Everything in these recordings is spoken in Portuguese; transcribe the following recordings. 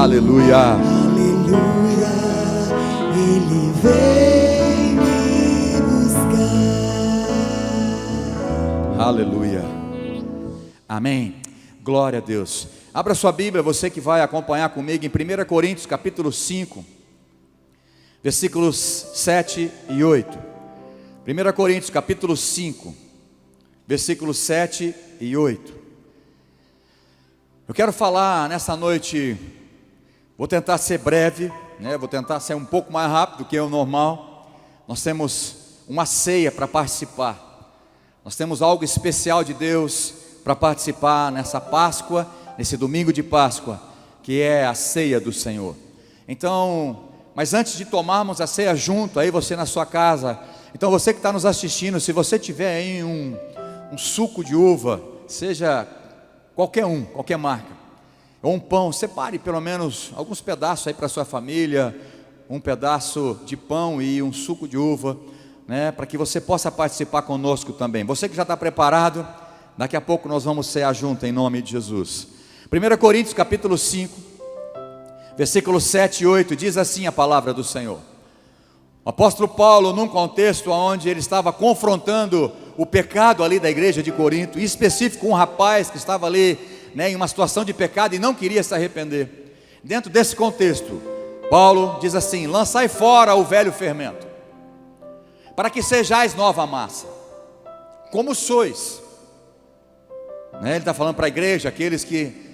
Aleluia. Aleluia, Ele vem me buscar. Aleluia. Amém. Glória a Deus. Abra sua Bíblia, você que vai acompanhar comigo em 1 Coríntios capítulo 5, versículos 7 e 8. 1 Coríntios capítulo 5, versículos 7 e 8. Eu quero falar nessa noite, vou tentar ser breve, vou tentar ser um pouco mais rápido do que é o normal. Nós temos uma ceia para participar. Nós temos algo especial de Deus para participar nessa Páscoa, nesse domingo de Páscoa, que é a ceia do Senhor. Então, mas antes de tomarmos a ceia junto, aí você na sua casa, então você que está nos assistindo, se você tiver aí um suco de uva, seja qualquer marca, ou um pão, separe pelo menos alguns pedaços aí para sua família, um pedaço de pão e um suco de uva, para que você possa participar conosco também. Você que já está preparado, daqui a pouco nós vamos cear junto em nome de Jesus. 1 Coríntios capítulo 5, versículos 7 e 8, diz assim a palavra do Senhor. O apóstolo Paulo, num contexto onde ele estava confrontando o pecado ali da igreja de Corinto, em específico um rapaz que estava ali em uma situação de pecado e não queria se arrepender. Dentro desse contexto, Paulo diz assim: lançai fora o velho fermento, para que sejais nova massa, como sois. Ele está falando para a igreja, aqueles que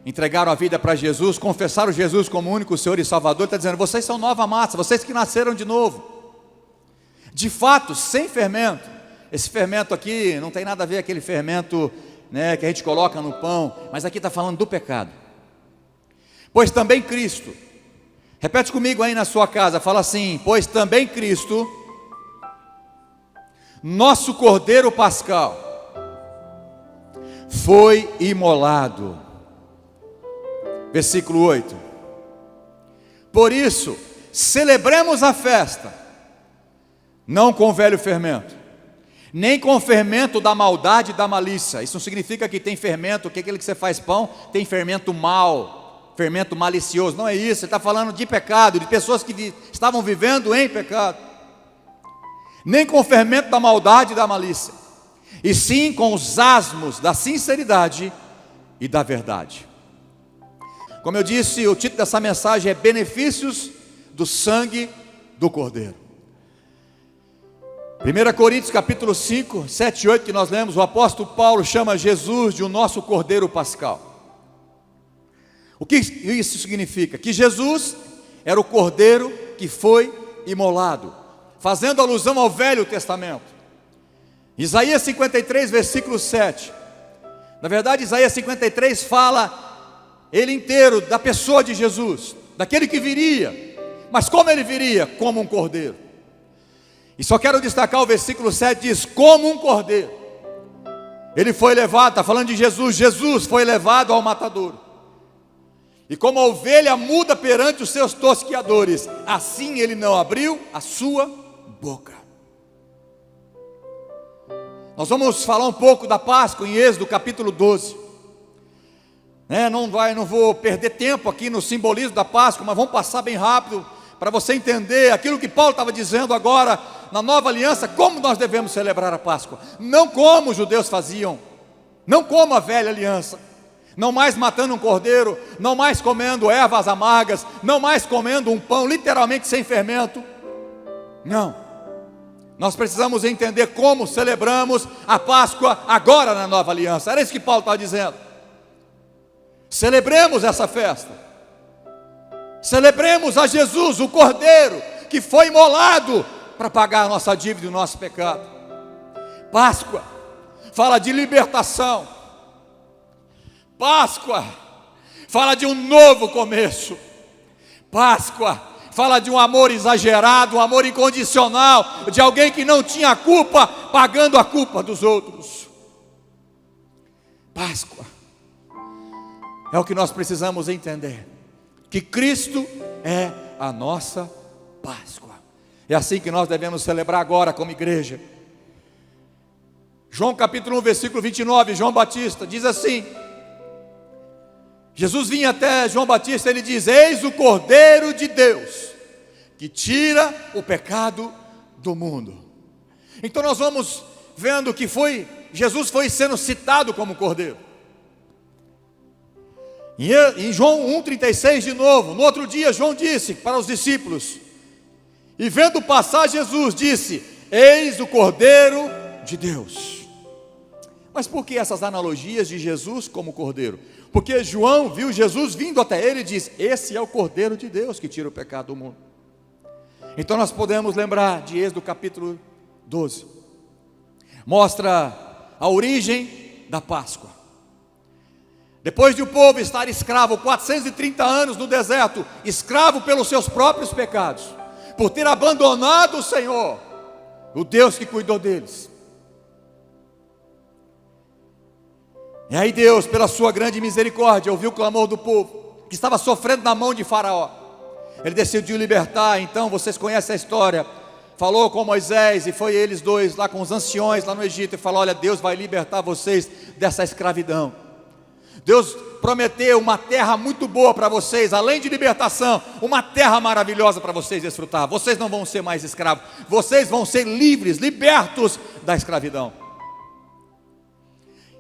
entregaram a vida para Jesus, confessaram Jesus como único Senhor e Salvador. Ele está dizendo: vocês são nova massa, vocês que nasceram de novo, de fato, sem fermento. Esse fermento aqui não tem nada a ver com aquele fermento que a gente coloca no pão, mas aqui está falando do pecado. Pois também Cristo, repete comigo aí na sua casa, fala assim: pois também Cristo, nosso Cordeiro Pascal, foi imolado. Versículo 8. Por isso, celebremos a festa, não com velho fermento, nem com fermento da maldade e da malícia. Isso não significa que tem fermento, que aquele que você faz pão, tem fermento mal, fermento malicioso. Não é isso, ele está falando de pecado, de pessoas que estavam vivendo em pecado. Nem com fermento da maldade e da malícia, e sim com os asmos da sinceridade e da verdade. Como eu disse, o título dessa mensagem é Benefícios do Sangue do Cordeiro. 1 Coríntios capítulo 5, 7 e 8 que nós lemos, o apóstolo Paulo chama Jesus de o nosso Cordeiro Pascal. O que isso significa? Que Jesus era o Cordeiro que foi imolado, fazendo alusão ao Velho Testamento. Isaías 53, versículo 7. Na verdade, Isaías 53 fala ele inteiro da pessoa de Jesus, daquele que viria. Mas como ele viria? Como um cordeiro. E só quero destacar o versículo 7, diz: como um cordeiro ele foi levado, está falando de Jesus. Jesus foi levado ao matadouro, e como a ovelha muda perante os seus tosqueadores, assim ele não abriu a sua boca. Nós vamos falar um pouco da Páscoa em Êxodo capítulo 12. Não vou perder tempo aqui no simbolismo da Páscoa, mas vamos passar bem rápido para você entender aquilo que Paulo estava dizendo agora na nova aliança, como nós devemos celebrar a Páscoa. Não como os judeus faziam, não como a velha aliança, não mais matando um cordeiro, não mais comendo ervas amargas, não mais comendo um pão literalmente sem fermento. Não, nós precisamos entender como celebramos a Páscoa agora na nova aliança. Era isso que Paulo estava dizendo. Celebremos essa festa, celebremos a Jesus, o Cordeiro que foi imolado para pagar a nossa dívida e o nosso pecado. Páscoa fala de libertação, Páscoa fala de um novo começo, Páscoa fala de um amor exagerado, um amor incondicional, de alguém que não tinha culpa, pagando a culpa dos outros. Páscoa é o que nós precisamos entender, que Cristo é a nossa Páscoa. É assim que nós devemos celebrar agora como igreja. João capítulo 1, versículo 29, João Batista diz assim: Jesus vinha até João Batista, ele diz: eis o Cordeiro de Deus, que tira o pecado do mundo. Então nós vamos vendo que Jesus foi sendo citado como Cordeiro. Em João 1,36 de novo, no outro dia João disse para os discípulos, e vendo passar Jesus, disse: eis o Cordeiro de Deus. Mas por que essas analogias de Jesus como Cordeiro? Porque João viu Jesus vindo até ele e diz: esse é o Cordeiro de Deus que tira o pecado do mundo. Então nós podemos lembrar de Êxodo capítulo 12. Mostra a origem da Páscoa. Depois de o povo estar escravo 430 anos no deserto, escravo pelos seus próprios pecados, por ter abandonado o Senhor, o Deus que cuidou deles. E aí Deus, pela sua grande misericórdia, ouviu o clamor do povo, que estava sofrendo na mão de Faraó. Ele decidiu libertar. Então vocês conhecem a história. Falou com Moisés, e foi eles dois lá com os anciões lá no Egito, e falou: olha, Deus vai libertar vocês dessa escravidão. Deus prometeu uma terra muito boa para vocês, além de libertação, uma terra maravilhosa para vocês desfrutar. Vocês não vão ser mais escravos, vocês vão ser livres, libertos da escravidão.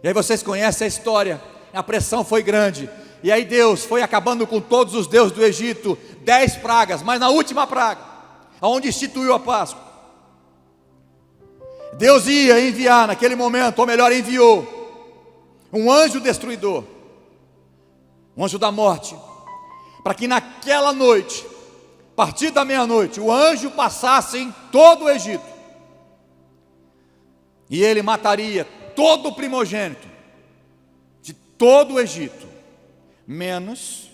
E aí vocês conhecem a história. A pressão foi grande, e aí Deus foi acabando com todos os deuses do Egito, 10 pragas, mas na última praga, aonde instituiu a Páscoa, Deus ia enviar naquele momento, ou melhor, enviou um anjo destruidor, um anjo da morte, para que naquela noite, a partir da meia-noite, o anjo passasse em todo o Egito, e ele mataria todo o primogênito de todo o Egito, menos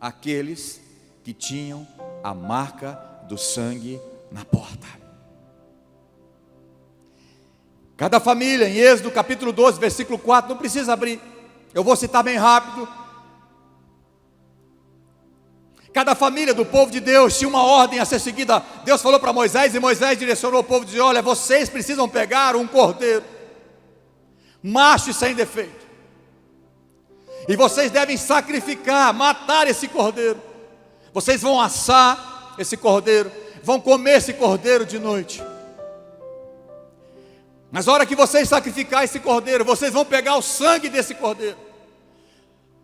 aqueles que tinham a marca do sangue na porta. Cada família, em Êxodo capítulo 12, versículo 4, não precisa abrir, eu vou citar bem rápido. Cada família do povo de Deus tinha uma ordem a ser seguida. Deus falou para Moisés, e Moisés direcionou o povo, dizendo: olha, vocês precisam pegar um cordeiro, macho e sem defeito, e vocês devem sacrificar, matar esse cordeiro. Vocês vão assar esse cordeiro, vão comer esse cordeiro de noite. Mas na hora que vocês sacrificar esse cordeiro, vocês vão pegar o sangue desse cordeiro,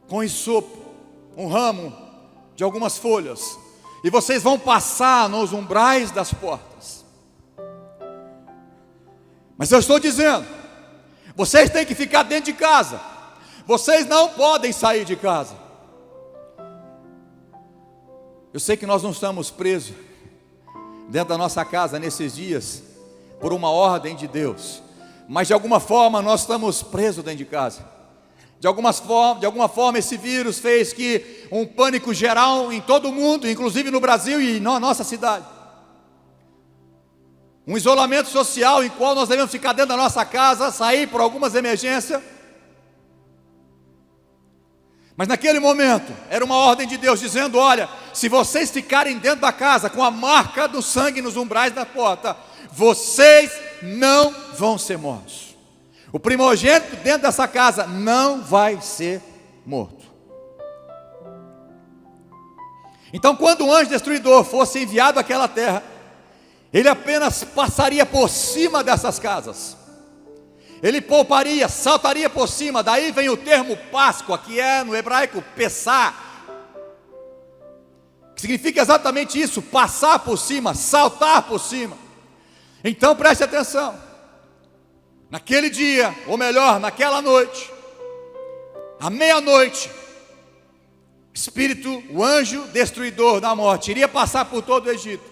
com isopo, um ramo de algumas folhas, e vocês vão passar nos umbrais das portas. Mas eu estou dizendo, vocês têm que ficar dentro de casa, vocês não podem sair de casa. Eu sei que nós não estamos presos dentro da nossa casa nesses dias por uma ordem de Deus, mas de alguma forma nós estamos presos dentro de casa. De alguma forma esse vírus fez que um pânico geral em todo o mundo, inclusive no Brasil e na nossa cidade. Um isolamento social em qual nós devemos ficar dentro da nossa casa, sair por algumas emergências. Mas naquele momento, era uma ordem de Deus dizendo: olha, se vocês ficarem dentro da casa com a marca do sangue nos umbrais da porta, vocês não vão ser mortos. O primogênito dentro dessa casa não vai ser morto. Então, quando o anjo destruidor fosse enviado àquela terra, ele apenas passaria por cima dessas casas. Ele pouparia, saltaria por cima. Daí vem o termo Páscoa, que é no hebraico Pessá, que significa exatamente isso: passar por cima, saltar por cima. Então preste atenção. Naquele dia, ou melhor, naquela noite, à meia-noite, o anjo destruidor da morte iria passar por todo o Egito,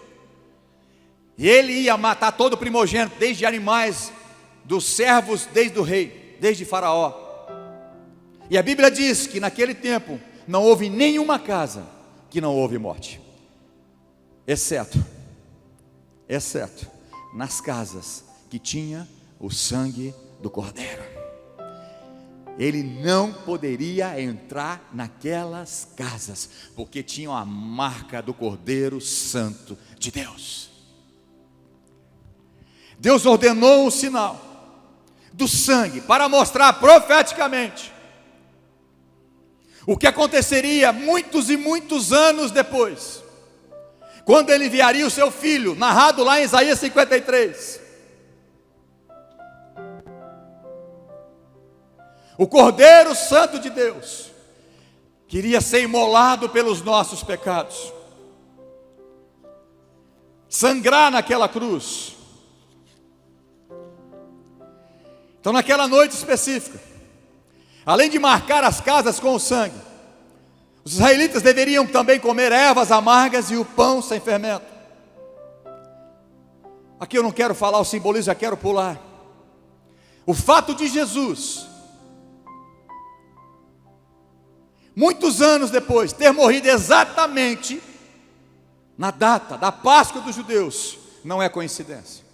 e ele ia matar todo o primogênito, desde animais, dos servos, desde o rei, desde Faraó. E a Bíblia diz que naquele tempo não houve nenhuma casa que não houve morte, exceto nas casas que tinha o sangue do cordeiro. Ele não poderia entrar naquelas casas, porque tinham a marca do Cordeiro Santo de Deus. Deus ordenou um sinal do sangue para mostrar profeticamente o que aconteceria muitos e muitos anos depois, quando ele enviaria o seu filho, narrado lá em Isaías 53. O Cordeiro Santo de Deus queria ser imolado pelos nossos pecados, sangrar naquela cruz. Então, naquela noite específica, além de marcar as casas com o sangue, os israelitas deveriam também comer ervas amargas e o pão sem fermento. Aqui eu não quero falar o simbolismo, já quero pular. O fato de Jesus, muitos anos depois, ter morrido exatamente na data da Páscoa dos judeus, não é coincidência.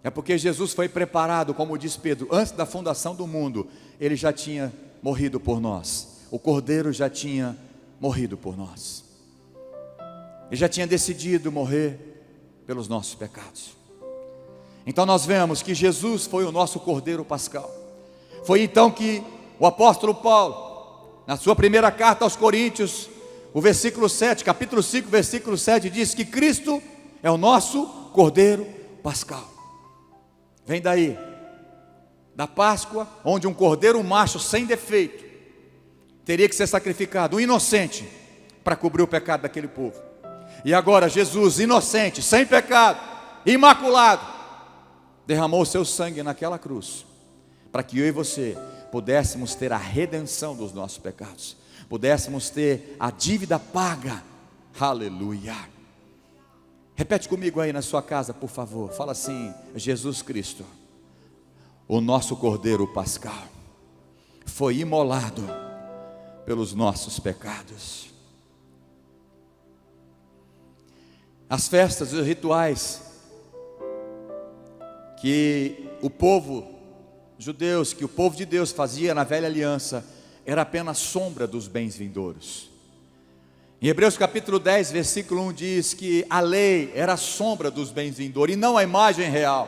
É porque Jesus foi preparado, como diz Pedro, antes da fundação do mundo, ele já tinha morrido por nós. O Cordeiro já tinha morrido por nós. Ele já tinha decidido morrer pelos nossos pecados. Então nós vemos que Jesus foi o nosso Cordeiro Pascal. Foi então que o apóstolo Paulo, na sua primeira carta aos Coríntios, o versículo 7, capítulo 5, versículo 7, diz que Cristo é o nosso Cordeiro Pascal. Vem daí, da Páscoa, onde um cordeiro macho sem defeito teria que ser sacrificado, um inocente, para cobrir o pecado daquele povo. E agora Jesus, inocente, sem pecado, imaculado, derramou o seu sangue naquela cruz, para que eu e você pudéssemos ter a redenção dos nossos pecados, pudéssemos ter a dívida paga. Aleluia. Repete comigo aí na sua casa, por favor. Fala assim: Jesus Cristo, o nosso Cordeiro Pascal, foi imolado pelos nossos pecados. As festas e os rituais que o povo judeus, que o povo de Deus fazia na velha aliança, era apenas sombra dos bens vindouros. Em Hebreus capítulo 10, versículo 1 diz que a lei era a sombra dos bens vindouros e não a imagem real.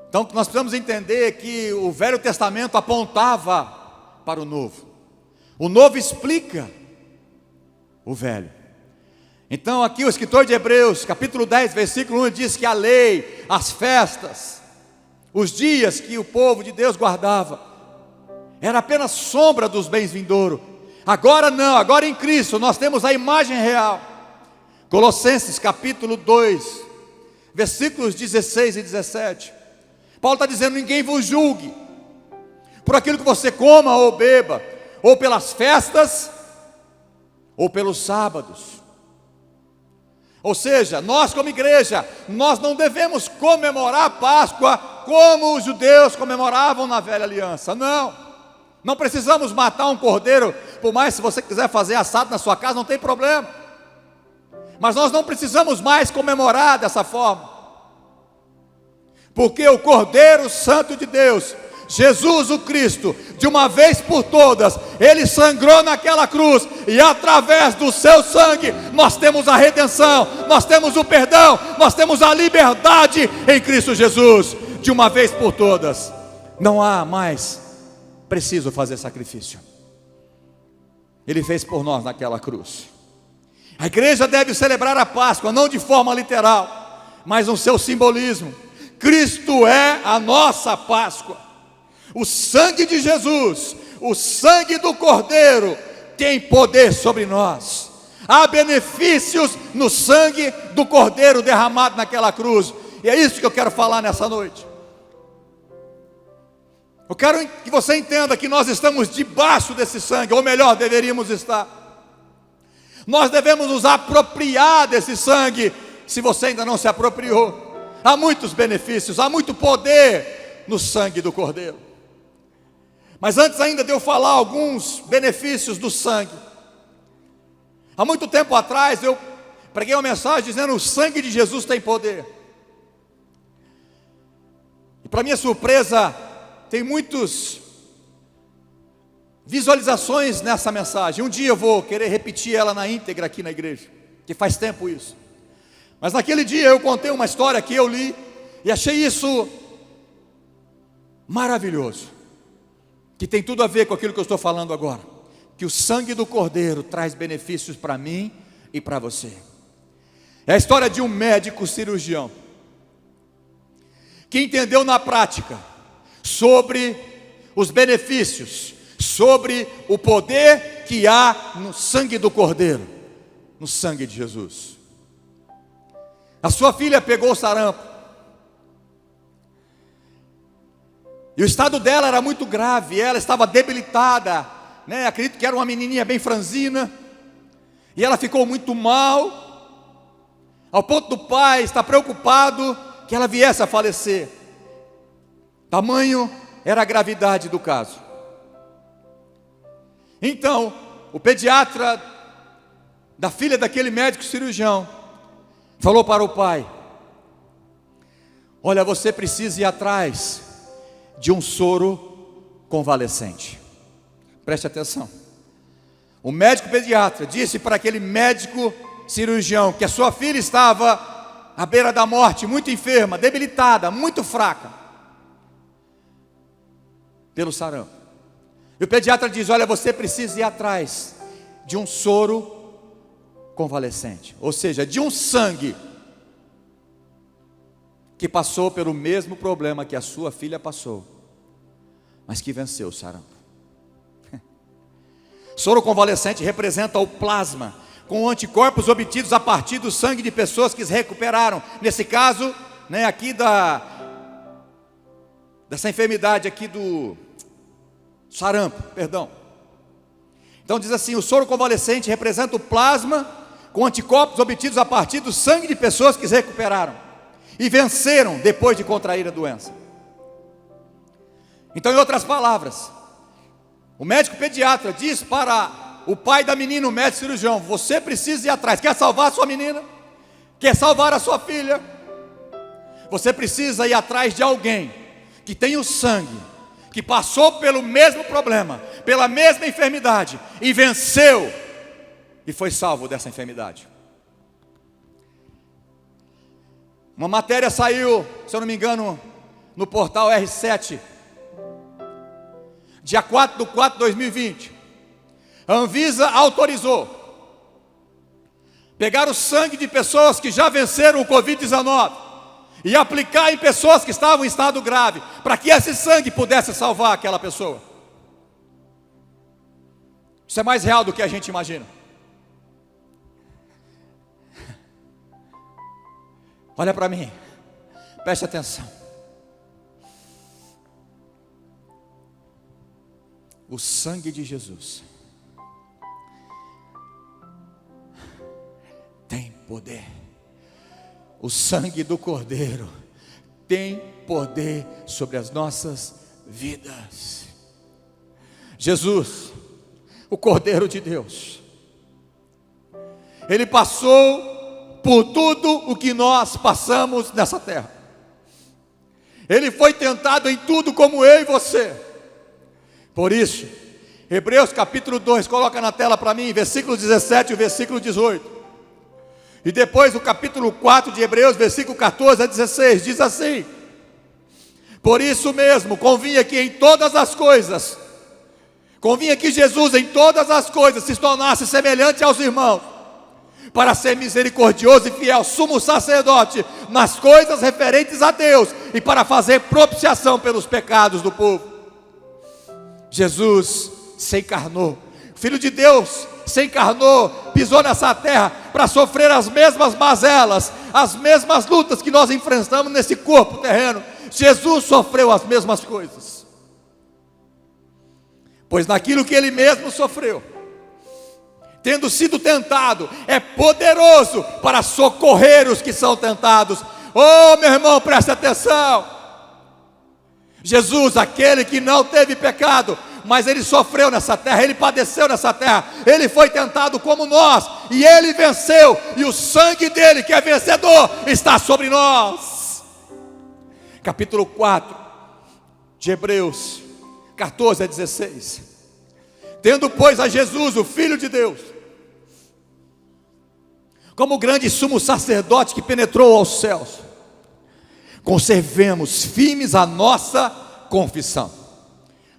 Então nós precisamos entender que o Velho Testamento apontava para o Novo. O Novo explica o Velho. Então aqui o escritor de Hebreus, capítulo 10, versículo 1 diz que a lei, as festas, os dias que o povo de Deus guardava, era apenas sombra dos bens vindouros. Agora não, agora em Cristo nós temos a imagem real. Colossenses capítulo 2, versículos 16 e 17. Paulo está dizendo: ninguém vos julgue por aquilo que você coma ou beba, ou pelas festas, ou pelos sábados. Ou seja, nós como igreja, nós não devemos comemorar a Páscoa como os judeus comemoravam na velha aliança. Não precisamos matar um cordeiro, por mais se você quiser fazer assado na sua casa, não tem problema. Mas nós não precisamos mais comemorar dessa forma, porque o Cordeiro Santo de Deus, Jesus o Cristo, de uma vez por todas, Ele sangrou naquela cruz, e através do seu sangue, nós temos a redenção, nós temos o perdão, nós temos a liberdade em Cristo Jesus, de uma vez por todas. Não há mais preciso fazer sacrifício. Ele fez por nós naquela cruz. A igreja deve celebrar a Páscoa, não de forma literal, mas no seu simbolismo. Cristo é a nossa Páscoa. O sangue de Jesus, o sangue do Cordeiro, tem poder sobre nós. Há benefícios no sangue do Cordeiro derramado naquela cruz. E é isso que eu quero falar nessa noite. Eu quero que você entenda que nós estamos debaixo desse sangue, ou melhor, deveríamos estar. Nós devemos nos apropriar desse sangue, se você ainda não se apropriou. Há muitos benefícios, há muito poder no sangue do Cordeiro. Mas antes ainda de eu falar alguns benefícios do sangue, há muito tempo atrás eu preguei uma mensagem dizendo: o sangue de Jesus tem poder. E para minha surpresa, tem muitas visualizações nessa mensagem. Um dia eu vou querer repetir ela na íntegra aqui na igreja, que faz tempo isso. Mas naquele dia eu contei uma história que eu li e achei isso maravilhoso. que tem tudo a ver com aquilo que eu estou falando agora, que o sangue do Cordeiro traz benefícios para mim e para você. É a história de um médico cirurgião, que entendeu na prática sobre os benefícios, sobre o poder que há no sangue do Cordeiro, no sangue de Jesus. A sua filha pegou sarampo, e o estado dela era muito grave, ela estava debilitada, acredito que era uma menininha bem franzina, e ela ficou muito mal, ao ponto do pai estar preocupado que ela viesse a falecer. Tamanho era a gravidade do caso. Então, o pediatra da filha daquele médico cirurgião falou para o pai: olha, você precisa ir atrás de um soro convalescente. Preste atenção. O médico pediatra disse para aquele médico cirurgião que a sua filha estava à beira da morte, muito enferma, debilitada, muito fraca pelo sarampo. E o pediatra diz: olha, você precisa ir atrás de um soro convalescente, ou seja, de um sangue que passou pelo mesmo problema que a sua filha passou, mas que venceu o sarampo. Soro convalescente representa o plasma, com anticorpos obtidos a partir do sangue de pessoas que se recuperaram. Nesse caso, aqui dessa enfermidade aqui do sarampo, perdão. Então diz assim: o soro convalescente representa o plasma com anticorpos obtidos a partir do sangue de pessoas que se recuperaram e venceram depois de contrair a doença. Então, em outras palavras, o médico pediatra diz para o pai da menina, o médico cirurgião: você precisa ir atrás. Quer salvar a sua menina? Quer salvar a sua filha? Você precisa ir atrás de alguém que tem o sangue, que passou pelo mesmo problema, pela mesma enfermidade, e venceu, e foi salvo dessa enfermidade. Uma matéria saiu, se eu não me engano, no portal R7, dia 4/4/2020. A Anvisa autorizou pegar o sangue de pessoas que já venceram o Covid-19 e aplicar em pessoas que estavam em estado grave, para que esse sangue pudesse salvar aquela pessoa. Isso é mais real do que a gente imagina. Olha para mim, preste atenção. O sangue de Jesus tem poder. O sangue do Cordeiro tem poder sobre as nossas vidas. Jesus, o Cordeiro de Deus, Ele passou por tudo o que nós passamos nessa terra. Ele foi tentado em tudo como eu e você. Por isso, Hebreus capítulo 2, coloca na tela para mim, versículo 17 e o versículo 18. E depois o capítulo 4 de Hebreus, versículo 14 a 16, diz assim: por isso mesmo, convinha que Jesus em todas as coisas se tornasse semelhante aos irmãos, para ser misericordioso e fiel, sumo sacerdote nas coisas referentes a Deus, e para fazer propiciação pelos pecados do povo. Jesus se encarnou, Filho de Deus se encarnou, pisou nessa terra para sofrer as mesmas mazelas, as mesmas lutas que nós enfrentamos nesse corpo terreno. Jesus sofreu as mesmas coisas, pois naquilo que Ele mesmo sofreu, tendo sido tentado, é poderoso para socorrer os que são tentados. Oh, meu irmão, preste atenção. Jesus, aquele que não teve pecado, mas Ele sofreu nessa terra, Ele padeceu nessa terra, Ele foi tentado como nós, e Ele venceu, e o sangue dEle, que é vencedor, está sobre nós. Capítulo 4 de Hebreus, 14 a 16. Tendo, pois, a Jesus, o Filho de Deus, como grande sumo sacerdote que penetrou aos céus, conservemos firmes a nossa confissão,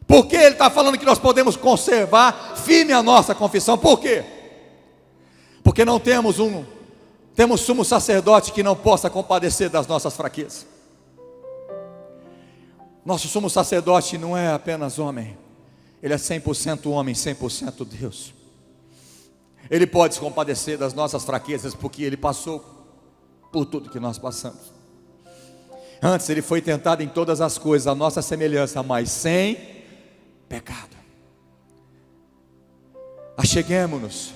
Por que ele está falando que nós podemos conservar firme a nossa confissão? Por quê? Porque não temos sumo sacerdote que não possa compadecer das nossas fraquezas. Nosso sumo sacerdote não é apenas homem, ele é 100% homem, 100% Deus. Ele pode se compadecer das nossas fraquezas, porque ele passou por tudo que nós passamos. Antes ele foi tentado em todas as coisas, a nossa semelhança, mas sem pecado. Acheguemo-nos,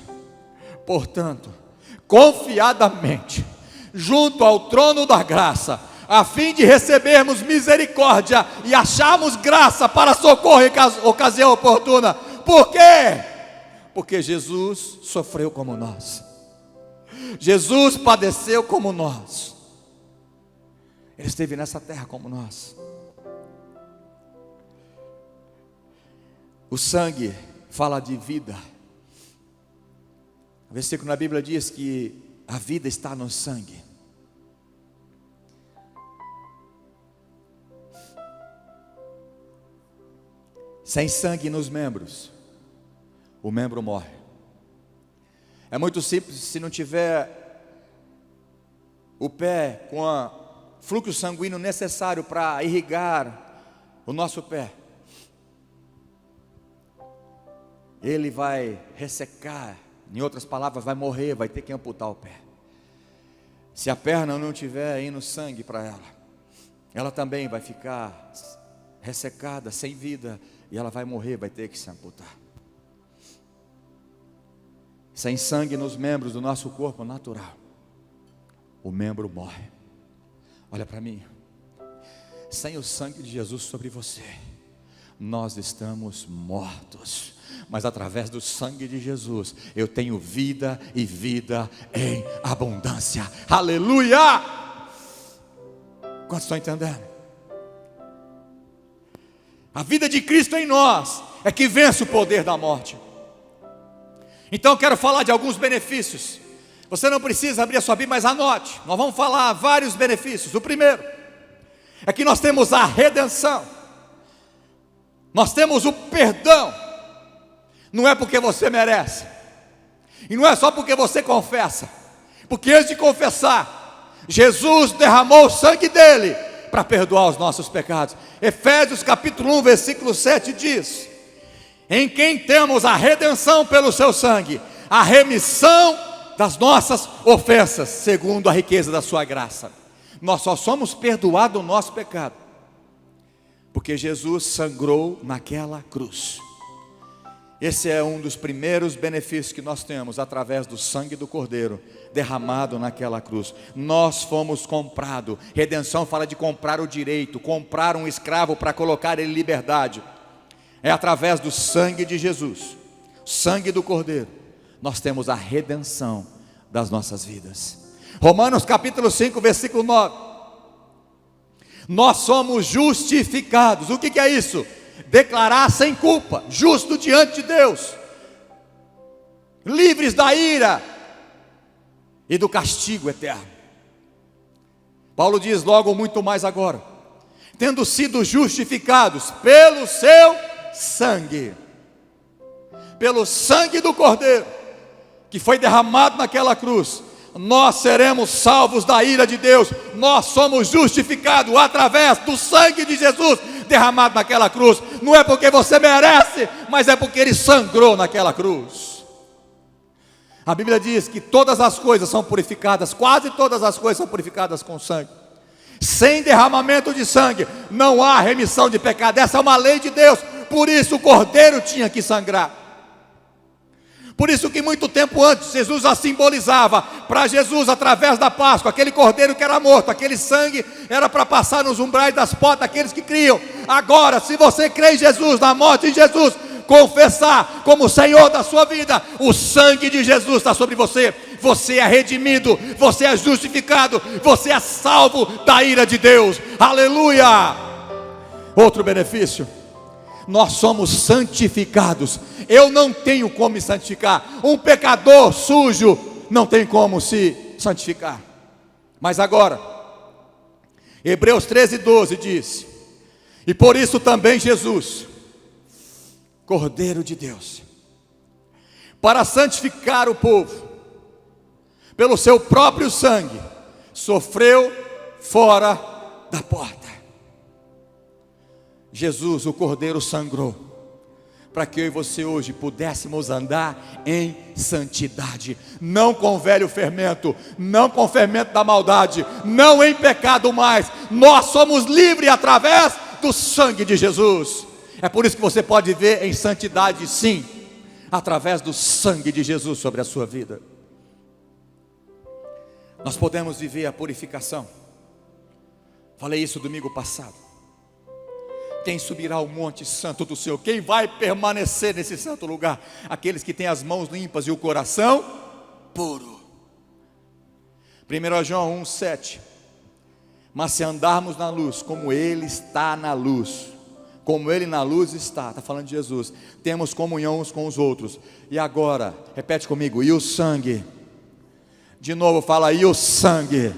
portanto, confiadamente, junto ao trono da graça, a fim de recebermos misericórdia e acharmos graça para socorro em ocasião oportuna. Por quê? Porque Jesus sofreu como nós, Jesus padeceu como nós, Ele esteve nessa terra como nós. O sangue fala de vida. O versículo na Bíblia diz que a vida está no sangue. Sem sangue nos membros, o membro morre. É muito simples, se não tiver o pé com o fluxo sanguíneo necessário para irrigar o nosso pé, ele vai ressecar, em outras palavras, vai morrer, vai ter que amputar o pé. Se a perna não tiver indo sangue para ela, ela também vai ficar ressecada, sem vida, e ela vai morrer, vai ter que se amputar. Sem sangue nos membros do nosso corpo natural, o membro morre. Olha para mim, sem o sangue de Jesus sobre você, nós estamos mortos. Mas através do sangue de Jesus, eu tenho vida e vida em abundância. Aleluia! Quantos estão entendendo? A vida de Cristo em nós é que vence o poder da morte. Então eu quero falar de alguns benefícios. Você não precisa abrir a sua Bíblia, mas anote. Nós vamos falar vários benefícios. O primeiro é que nós temos a redenção. Nós temos o perdão. Não é porque você merece, e não é só porque você confessa, porque antes de confessar, Jesus derramou o sangue dele para perdoar os nossos pecados. Efésios capítulo 1, versículo 7 diz: em quem temos a redenção pelo seu sangue, a remissão das nossas ofensas, segundo a riqueza da sua graça. Nós só somos perdoados do nosso pecado porque Jesus sangrou naquela cruz. Esse é um dos primeiros benefícios que nós temos através do sangue do Cordeiro derramado naquela cruz. Nós fomos comprados. Redenção fala de comprar o direito, comprar um escravo para colocar ele em liberdade. É através do sangue de Jesus, sangue do Cordeiro, nós temos a redenção das nossas vidas. Romanos capítulo 5, versículo 9. Nós somos justificados. O que é isso? Declarar sem culpa, justo diante de Deus, livres da ira e do castigo eterno. Paulo diz logo muito mais agora: tendo sido justificados pelo seu sangue, pelo sangue do Cordeiro, que foi derramado naquela cruz, nós seremos salvos da ira de Deus. Nós somos justificados através do sangue de Jesus derramado naquela cruz. Não é porque você merece, mas é porque Ele sangrou naquela cruz. A Bíblia diz que todas as coisas são purificadas, quase todas as coisas são purificadas com sangue. Sem derramamento de sangue não há remissão de pecado. Essa é uma lei de Deus. Por isso o Cordeiro tinha que sangrar. Por isso que muito tempo antes Jesus a simbolizava. Para Jesus, através da Páscoa, aquele cordeiro que era morto, aquele sangue era para passar nos umbrais das portas daqueles que criam. Agora, se você crê em Jesus, na morte de Jesus, confessar como Senhor da sua vida, o sangue de Jesus está sobre você. Você é redimido, você é justificado, você é salvo da ira de Deus. Aleluia! Outro benefício: nós somos santificados. Eu não tenho como me santificar. Um pecador sujo não tem como se santificar. Mas agora, Hebreus 13:12 diz: e por isso também Jesus Cordeiro de Deus, para santificar o povo, pelo seu próprio sangue, sofreu fora da porta. Jesus, o Cordeiro, sangrou, para que eu e você hoje pudéssemos andar em santidade, não com velho fermento, não com fermento da maldade, não em pecado mais. Nós somos livres através do sangue de Jesus. É por isso que você pode viver em santidade, sim, através do sangue de Jesus sobre a sua vida. Nós podemos viver a purificação. Falei isso domingo passado. Quem subirá ao monte santo do Senhor? Quem vai permanecer nesse santo lugar? Aqueles que têm as mãos limpas e o coração puro. 1 João 1,7. Mas se andarmos na luz, como Ele está na luz, como Ele na luz está falando de Jesus, temos comunhão uns com os outros. E agora, repete comigo, e o sangue, de novo fala, e o sangue,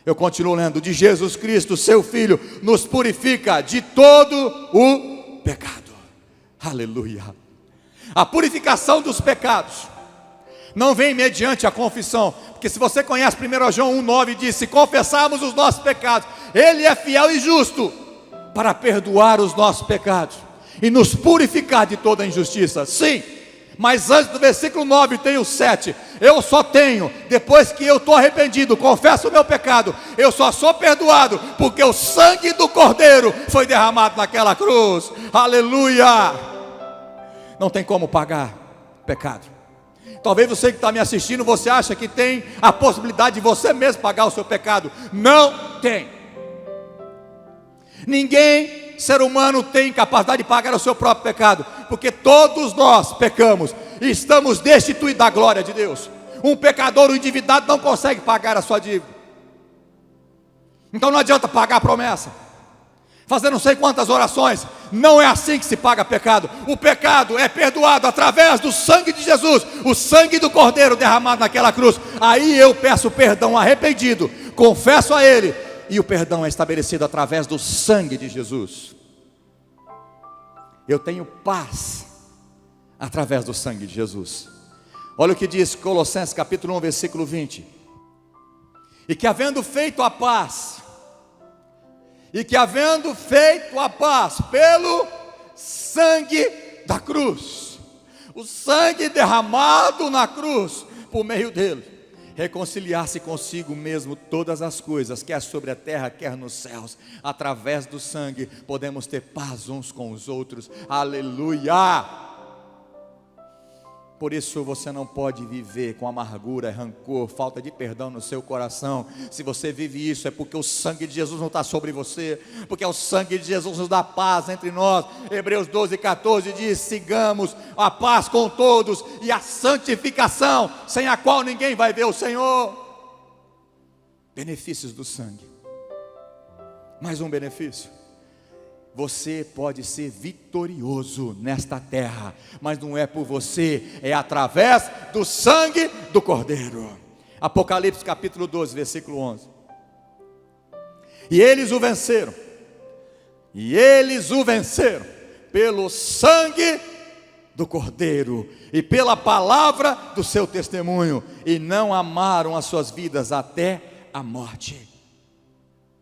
eu continuo lendo, de Jesus Cristo, seu Filho, nos purifica de todo o pecado. Aleluia. A purificação dos pecados não vem mediante a confissão, porque se você conhece 1 João 1,9, diz, se confessarmos os nossos pecados, Ele é fiel e justo para perdoar os nossos pecados e nos purificar de toda injustiça. Sim, mas antes do versículo 9 tem o 7. Eu só tenho, depois que eu estou arrependido, confesso o meu pecado, eu só sou perdoado porque o sangue do Cordeiro foi derramado naquela cruz. Aleluia. Não tem como pagar pecado. Talvez você que está me assistindo, você acha que tem a possibilidade de você mesmo pagar o seu pecado. Não tem. Ninguém, ser humano, tem capacidade de pagar o seu próprio pecado, porque todos nós pecamos e estamos destituídos da glória de Deus. Um pecador, um endividado, não consegue pagar a sua dívida. Então não adianta pagar a promessa, fazer não sei quantas orações. Não é assim que se paga pecado. O pecado é perdoado através do sangue de Jesus, o sangue do Cordeiro derramado naquela cruz. Aí eu peço perdão arrependido, confesso a Ele, e o perdão é estabelecido através do sangue de Jesus. Eu tenho paz através do sangue de Jesus. Olha o que diz Colossenses capítulo 1, versículo 20. E que havendo feito a paz pelo sangue da cruz, o sangue derramado na cruz, por meio dele, reconciliar-se consigo mesmo todas as coisas, quer sobre a terra, quer nos céus. Através do sangue podemos ter paz uns com os outros. Aleluia. Por isso você não pode viver com amargura, rancor, falta de perdão no seu coração. Se você vive isso, é porque o sangue de Jesus não está sobre você, porque o sangue de Jesus nos dá paz entre nós. Hebreus 12:14 diz, sigamos a paz com todos e a santificação, sem a qual ninguém vai ver o Senhor. Benefícios do sangue. Mais um benefício: você pode ser vitorioso nesta terra, mas não é por você, é através do sangue do Cordeiro. Apocalipse capítulo 12, versículo 11. E eles o venceram pelo sangue do Cordeiro e pela palavra do seu testemunho, e não amaram as suas vidas até a morte.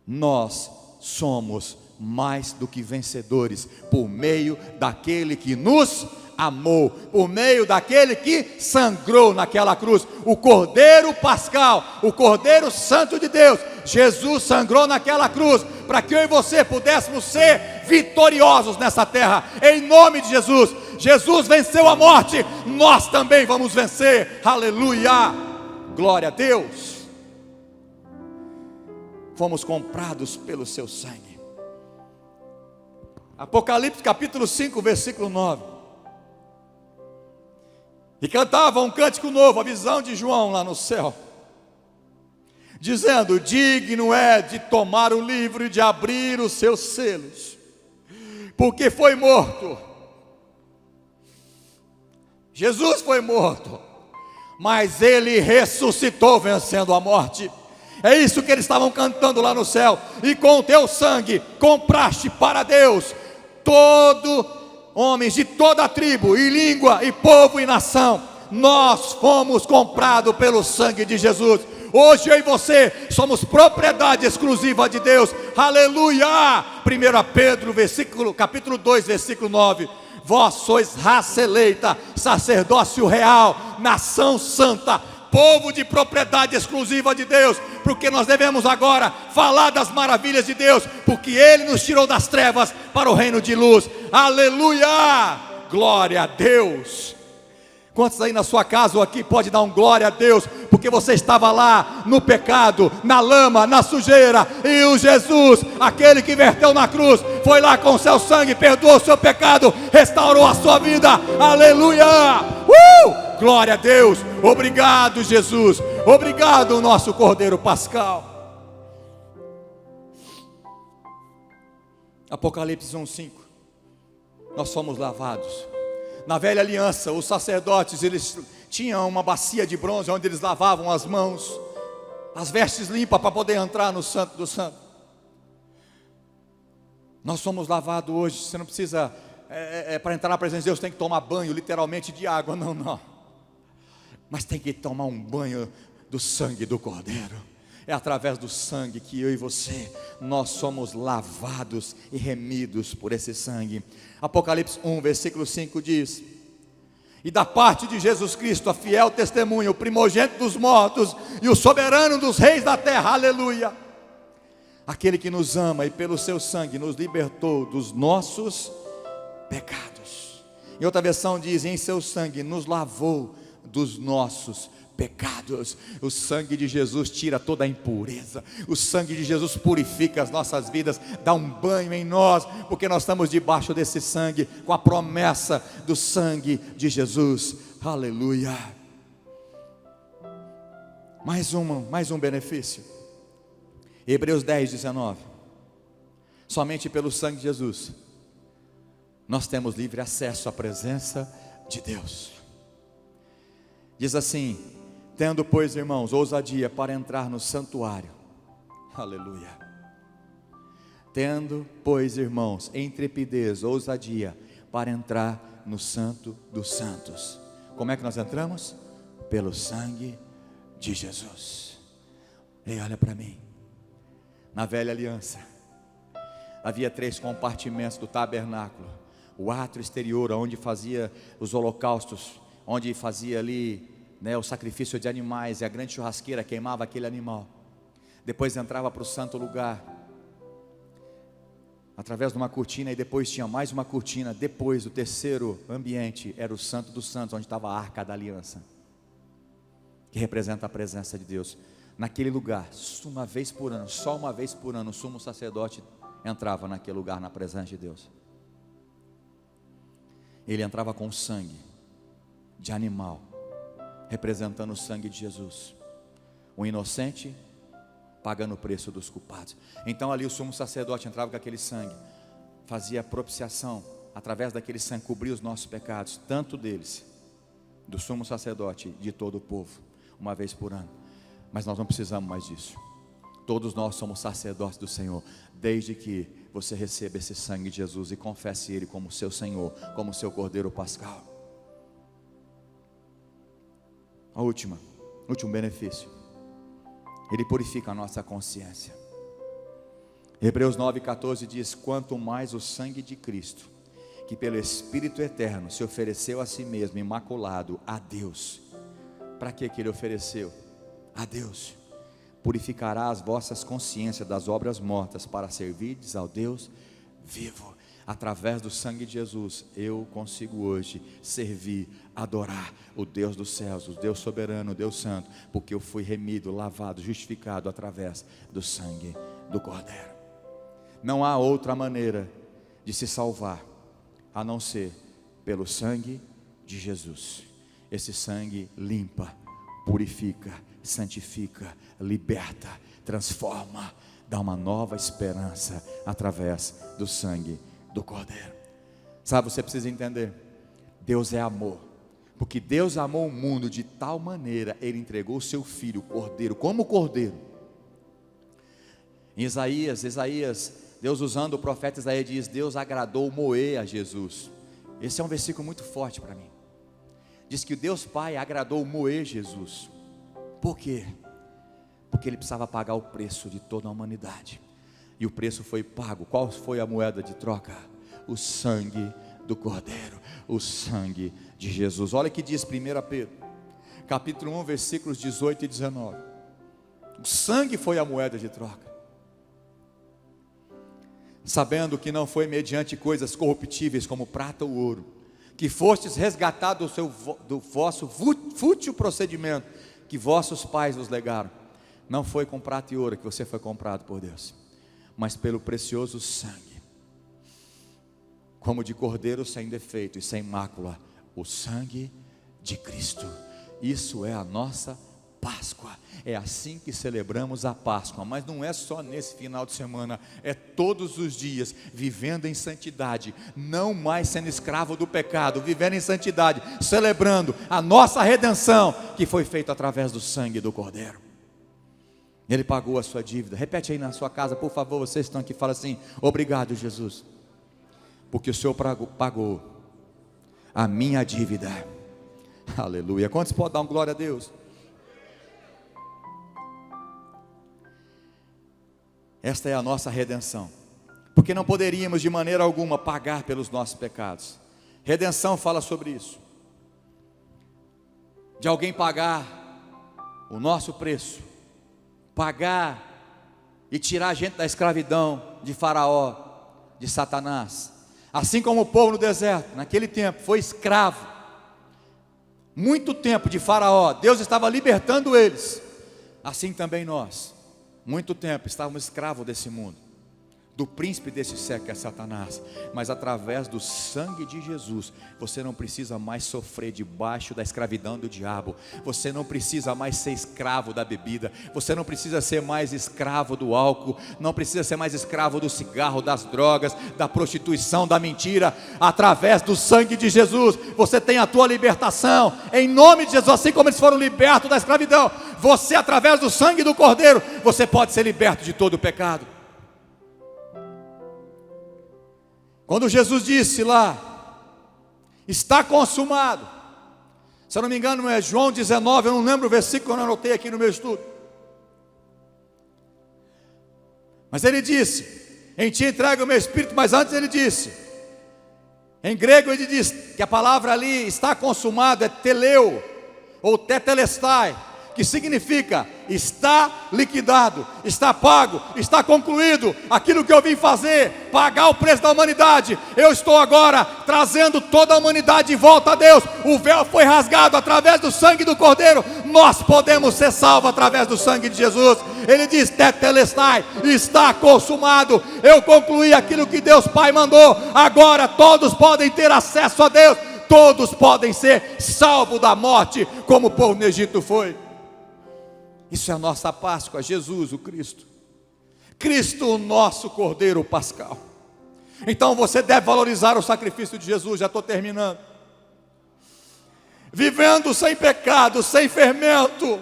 Nós somos mais do que vencedores, por meio daquele que nos amou, por meio daquele que sangrou naquela cruz, o Cordeiro Pascal, o Cordeiro Santo de Deus. Jesus sangrou naquela cruz, para que eu e você pudéssemos ser vitoriosos nessa terra, em nome de Jesus. Jesus venceu a morte, nós também vamos vencer, aleluia, glória a Deus. Fomos comprados pelo seu sangue. Apocalipse capítulo 5, versículo 9. E cantava um cântico novo, a visão de João lá no céu, dizendo: digno é de tomar o livro e de abrir os seus selos, porque foi morto. Jesus foi morto, mas ele ressuscitou, vencendo a morte. É isso que eles estavam cantando lá no céu. E com o teu sangue compraste para Deus todo homens de toda a tribo, e língua, e povo, e nação, nós fomos comprados pelo sangue de Jesus. Hoje eu e você somos propriedade exclusiva de Deus. Aleluia! 1 Pedro, capítulo 2, versículo 9. Vós sois raça eleita, sacerdócio real, nação santa, povo de propriedade exclusiva de Deus, porque nós devemos agora falar das maravilhas de Deus, porque Ele nos tirou das trevas para o reino de luz. Aleluia! Glória a Deus! Quantos aí na sua casa ou aqui pode dar um glória a Deus, porque você estava lá no pecado, na lama, na sujeira, e o Jesus, aquele que verteu na cruz, foi lá com o seu sangue, perdoou o seu pecado, restaurou a sua vida. Aleluia! Glória a Deus! Obrigado, Jesus! Obrigado, nosso Cordeiro Pascal. Apocalipse 1:5. Nós somos lavados. Na velha aliança, os sacerdotes, eles tinham uma bacia de bronze onde eles lavavam as mãos, as vestes limpas para poder entrar no Santo do Santo. Nós somos lavados hoje. Você não precisa, para entrar na presença de Deus, tem que tomar banho literalmente de água, não. Mas tem que tomar um banho do sangue do Cordeiro. É através do sangue que eu e você, nós somos lavados e remidos por esse sangue. Apocalipse 1, versículo 5 diz: e da parte de Jesus Cristo, a fiel testemunha, o primogênito dos mortos e o soberano dos reis da terra, aleluia, aquele que nos ama e pelo seu sangue nos libertou dos nossos pecados. Em outra versão diz: em seu sangue nos lavou dos nossos pecados. O sangue de Jesus tira toda a impureza. O sangue de Jesus purifica as nossas vidas, dá um banho em nós, porque nós estamos debaixo desse sangue, com a promessa do sangue de Jesus. Aleluia! Mais um benefício. Hebreus 10:19. Somente pelo sangue de Jesus nós temos livre acesso à presença de Deus. Diz assim: tendo, pois, irmãos, ousadia para entrar no santuário. Aleluia. Tendo, pois, irmãos, intrepidez, ousadia para entrar no Santo dos Santos. Como é que nós entramos? Pelo sangue de Jesus. Ei, olha para mim. Na velha aliança havia 3 compartimentos do tabernáculo: o átrio exterior, onde fazia os holocaustos, onde fazia ali o sacrifício de animais, e a grande churrasqueira queimava aquele animal. Depois entrava para o santo lugar, através de uma cortina, e depois tinha mais uma cortina. Depois, o terceiro ambiente era o Santo dos Santos, onde estava a Arca da Aliança, que representa a presença de Deus. Naquele lugar, uma vez por ano, só uma vez por ano, o sumo sacerdote entrava naquele lugar, na presença de Deus. Ele entrava com sangue de animal, representando o sangue de Jesus, o inocente pagando o preço dos culpados. Então ali o sumo sacerdote entrava com aquele sangue, fazia propiciação, através daquele sangue cobria os nossos pecados, tanto deles, do sumo sacerdote, de todo o povo, uma vez por ano. Mas nós não precisamos mais disso. Todos nós somos sacerdotes do Senhor, desde que você receba esse sangue de Jesus e confesse Ele como seu Senhor, como seu Cordeiro Pascal. Último benefício: Ele purifica a nossa consciência. Hebreus 9:14 diz: quanto mais o sangue de Cristo, que pelo Espírito eterno se ofereceu a si mesmo, imaculado, a Deus. Para que Ele ofereceu? A Deus. Purificará as vossas consciências das obras mortas, para servirdes ao Deus vivo. Através do sangue de Jesus, eu consigo hoje servir, adorar o Deus dos céus, o Deus soberano, o Deus santo, porque eu fui remido, lavado, justificado através do sangue do Cordeiro. Não há outra maneira de se salvar a não ser pelo sangue de Jesus. Esse sangue limpa, purifica, santifica, liberta, transforma, dá uma nova esperança através do sangue do Cordeiro. Sabe, você precisa entender: Deus é amor, porque Deus amou o mundo de tal maneira, Ele entregou o seu Filho, o Cordeiro, como Cordeiro. Em Isaías, Deus usando o profeta Isaías diz: Deus agradou moer a Jesus. Esse é um versículo muito forte para mim. Diz que o Deus Pai agradou moer Jesus. Por quê? Porque ele precisava pagar o preço de toda a humanidade. E o preço foi pago. Qual foi a moeda de troca? O sangue do Cordeiro, o sangue de Jesus. Olha o que diz 1 Pedro, capítulo 1, versículos 18 e 19. O sangue foi a moeda de troca. Sabendo que não foi mediante coisas corruptíveis como prata ou ouro, que fostes resgatados do vosso fútil procedimento, que vossos pais vos legaram. Não foi com prata e ouro que você foi comprado por Deus, mas pelo precioso sangue, como de cordeiro sem defeito e sem mácula, o sangue de Cristo. Isso é a nossa Páscoa. É assim que celebramos a Páscoa. Mas não é só nesse final de semana, é todos os dias, vivendo em santidade, não mais sendo escravo do pecado, vivendo em santidade, celebrando a nossa redenção, que foi feita através do sangue do Cordeiro. Ele pagou a sua dívida. Repete aí na sua casa, por favor, vocês estão aqui, fala assim: obrigado, Jesus, porque o Senhor pagou a minha dívida. Aleluia. Quantos podem dar um glória a Deus? Esta é a nossa redenção, porque não poderíamos de maneira alguma pagar pelos nossos pecados. Redenção fala sobre isso, de alguém pagar o nosso preço, pagar e tirar a gente da escravidão de Faraó, de Satanás. Assim como o povo no deserto, naquele tempo, foi escravo, muito tempo de Faraó, Deus estava libertando eles. Assim também nós, muito tempo estávamos escravos desse mundo, do príncipe desse século que é Satanás. Mas através do sangue de Jesus, você não precisa mais sofrer debaixo da escravidão do diabo. Você não precisa mais ser escravo da bebida. Você não precisa ser mais escravo do álcool. Não precisa ser mais escravo do cigarro, das drogas, da prostituição, da mentira. Através do sangue de Jesus, você tem a tua libertação, em nome de Jesus. Assim como eles foram libertos da escravidão, você, através do sangue do Cordeiro, você pode ser liberto de todo o pecado. Quando Jesus disse lá, está consumado, se eu não me engano é João 19, eu não lembro o versículo, eu não anotei aqui no meu estudo, mas ele disse: em ti entrego o meu espírito. Mas antes ele disse, em grego ele diz que a palavra ali, está consumado, é teleu, ou tetelestai, que significa está liquidado, está pago, está concluído. Aquilo que eu vim fazer, pagar o preço da humanidade, eu estou agora trazendo toda a humanidade de volta a Deus. O véu foi rasgado através do sangue do Cordeiro. Nós podemos ser salvos através do sangue de Jesus. Ele diz tetelestai, está consumado. Eu concluí aquilo que Deus Pai mandou. Agora todos podem ter acesso a Deus, todos podem ser salvos da morte, como o povo no Egito foi. Isso é a nossa Páscoa, Jesus o Cristo. Cristo, o nosso Cordeiro Pascal. Então você deve valorizar o sacrifício de Jesus. Já estou terminando. Vivendo sem pecado, sem fermento,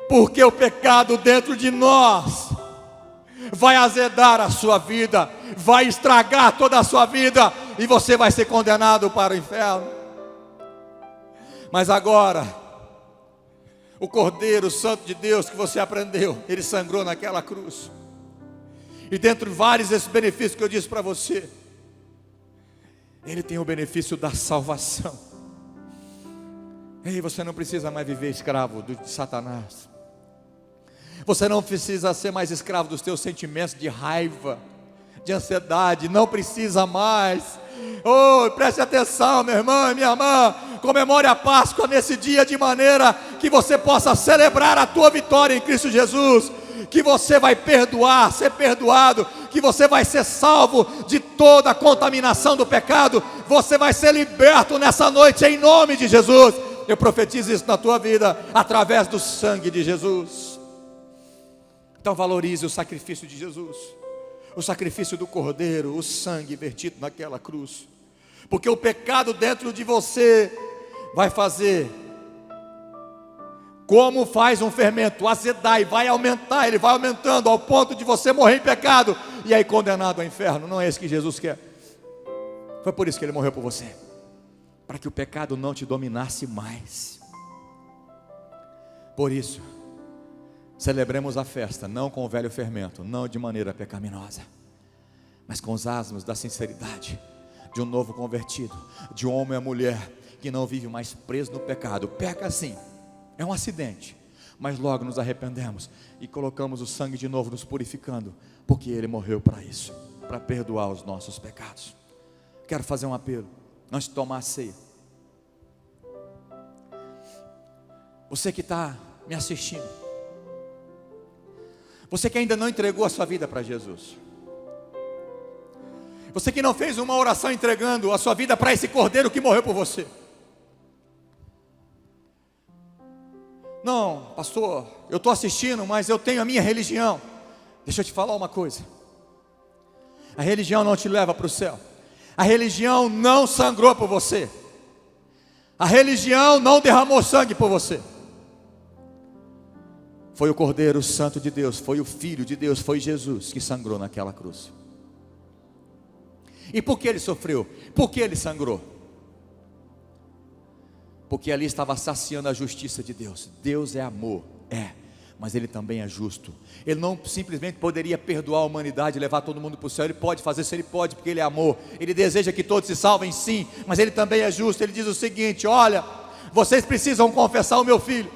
porque o pecado dentro de nós vai azedar a sua vida, vai estragar toda a sua vida, e você vai ser condenado para o inferno. Mas agora, o Cordeiro Santo de Deus que você aprendeu, ele sangrou naquela cruz. E dentre vários desses benefícios que eu disse para você, ele tem o benefício da salvação. E você não precisa mais viver escravo de Satanás. Você não precisa ser mais escravo dos teus sentimentos de raiva, de ansiedade. Não precisa mais. Oh, preste atenção, meu irmão e minha irmã. Comemore a Páscoa nesse dia, de maneira que você possa celebrar a tua vitória em Cristo Jesus. Que você vai perdoar, ser perdoado. Que você vai ser salvo de toda a contaminação do pecado. Você vai ser liberto nessa noite em nome de Jesus. Eu profetizo isso na tua vida através do sangue de Jesus. Então valorize o sacrifício de Jesus, o sacrifício do Cordeiro, o sangue vertido naquela cruz. Porque o pecado dentro de você vai fazer como faz um fermento, azedar, e vai aumentar, ele vai aumentando ao ponto de você morrer em pecado e aí condenado ao inferno. Não é isso que Jesus quer. Foi por isso que Ele morreu por você, para que o pecado não te dominasse mais. Por isso, celebremos a festa, não com o velho fermento, não de maneira pecaminosa, mas com os asmos da sinceridade, de um novo convertido, de um homem e mulher que não vive mais preso no pecado. Peca sim, é um acidente, mas logo nos arrependemos e colocamos o sangue de novo, nos purificando, porque Ele morreu para isso, para perdoar os nossos pecados. Quero fazer um apelo, antes de tomar a ceia. Você que está me assistindo, você que ainda não entregou a sua vida para Jesus, você que não fez uma oração entregando a sua vida para esse Cordeiro que morreu por você. Não, pastor, eu estou assistindo, mas eu tenho a minha religião. Deixa eu te falar uma coisa: a religião não te leva para o céu. A religião não sangrou por você. A religião não derramou sangue por você. Foi o Cordeiro Santo de Deus, foi o Filho de Deus, foi Jesus que sangrou naquela cruz. E por que Ele sofreu? Por que Ele sangrou? Porque ali estava saciando a justiça de Deus. Deus é amor, mas Ele também é justo. Ele não simplesmente poderia perdoar a humanidade e levar todo mundo para o céu. Ele pode fazer isso, Ele pode, porque Ele é amor. Ele deseja que todos se salvem, sim, mas Ele também é justo. Ele diz o seguinte: olha, vocês precisam confessar o meu Filho,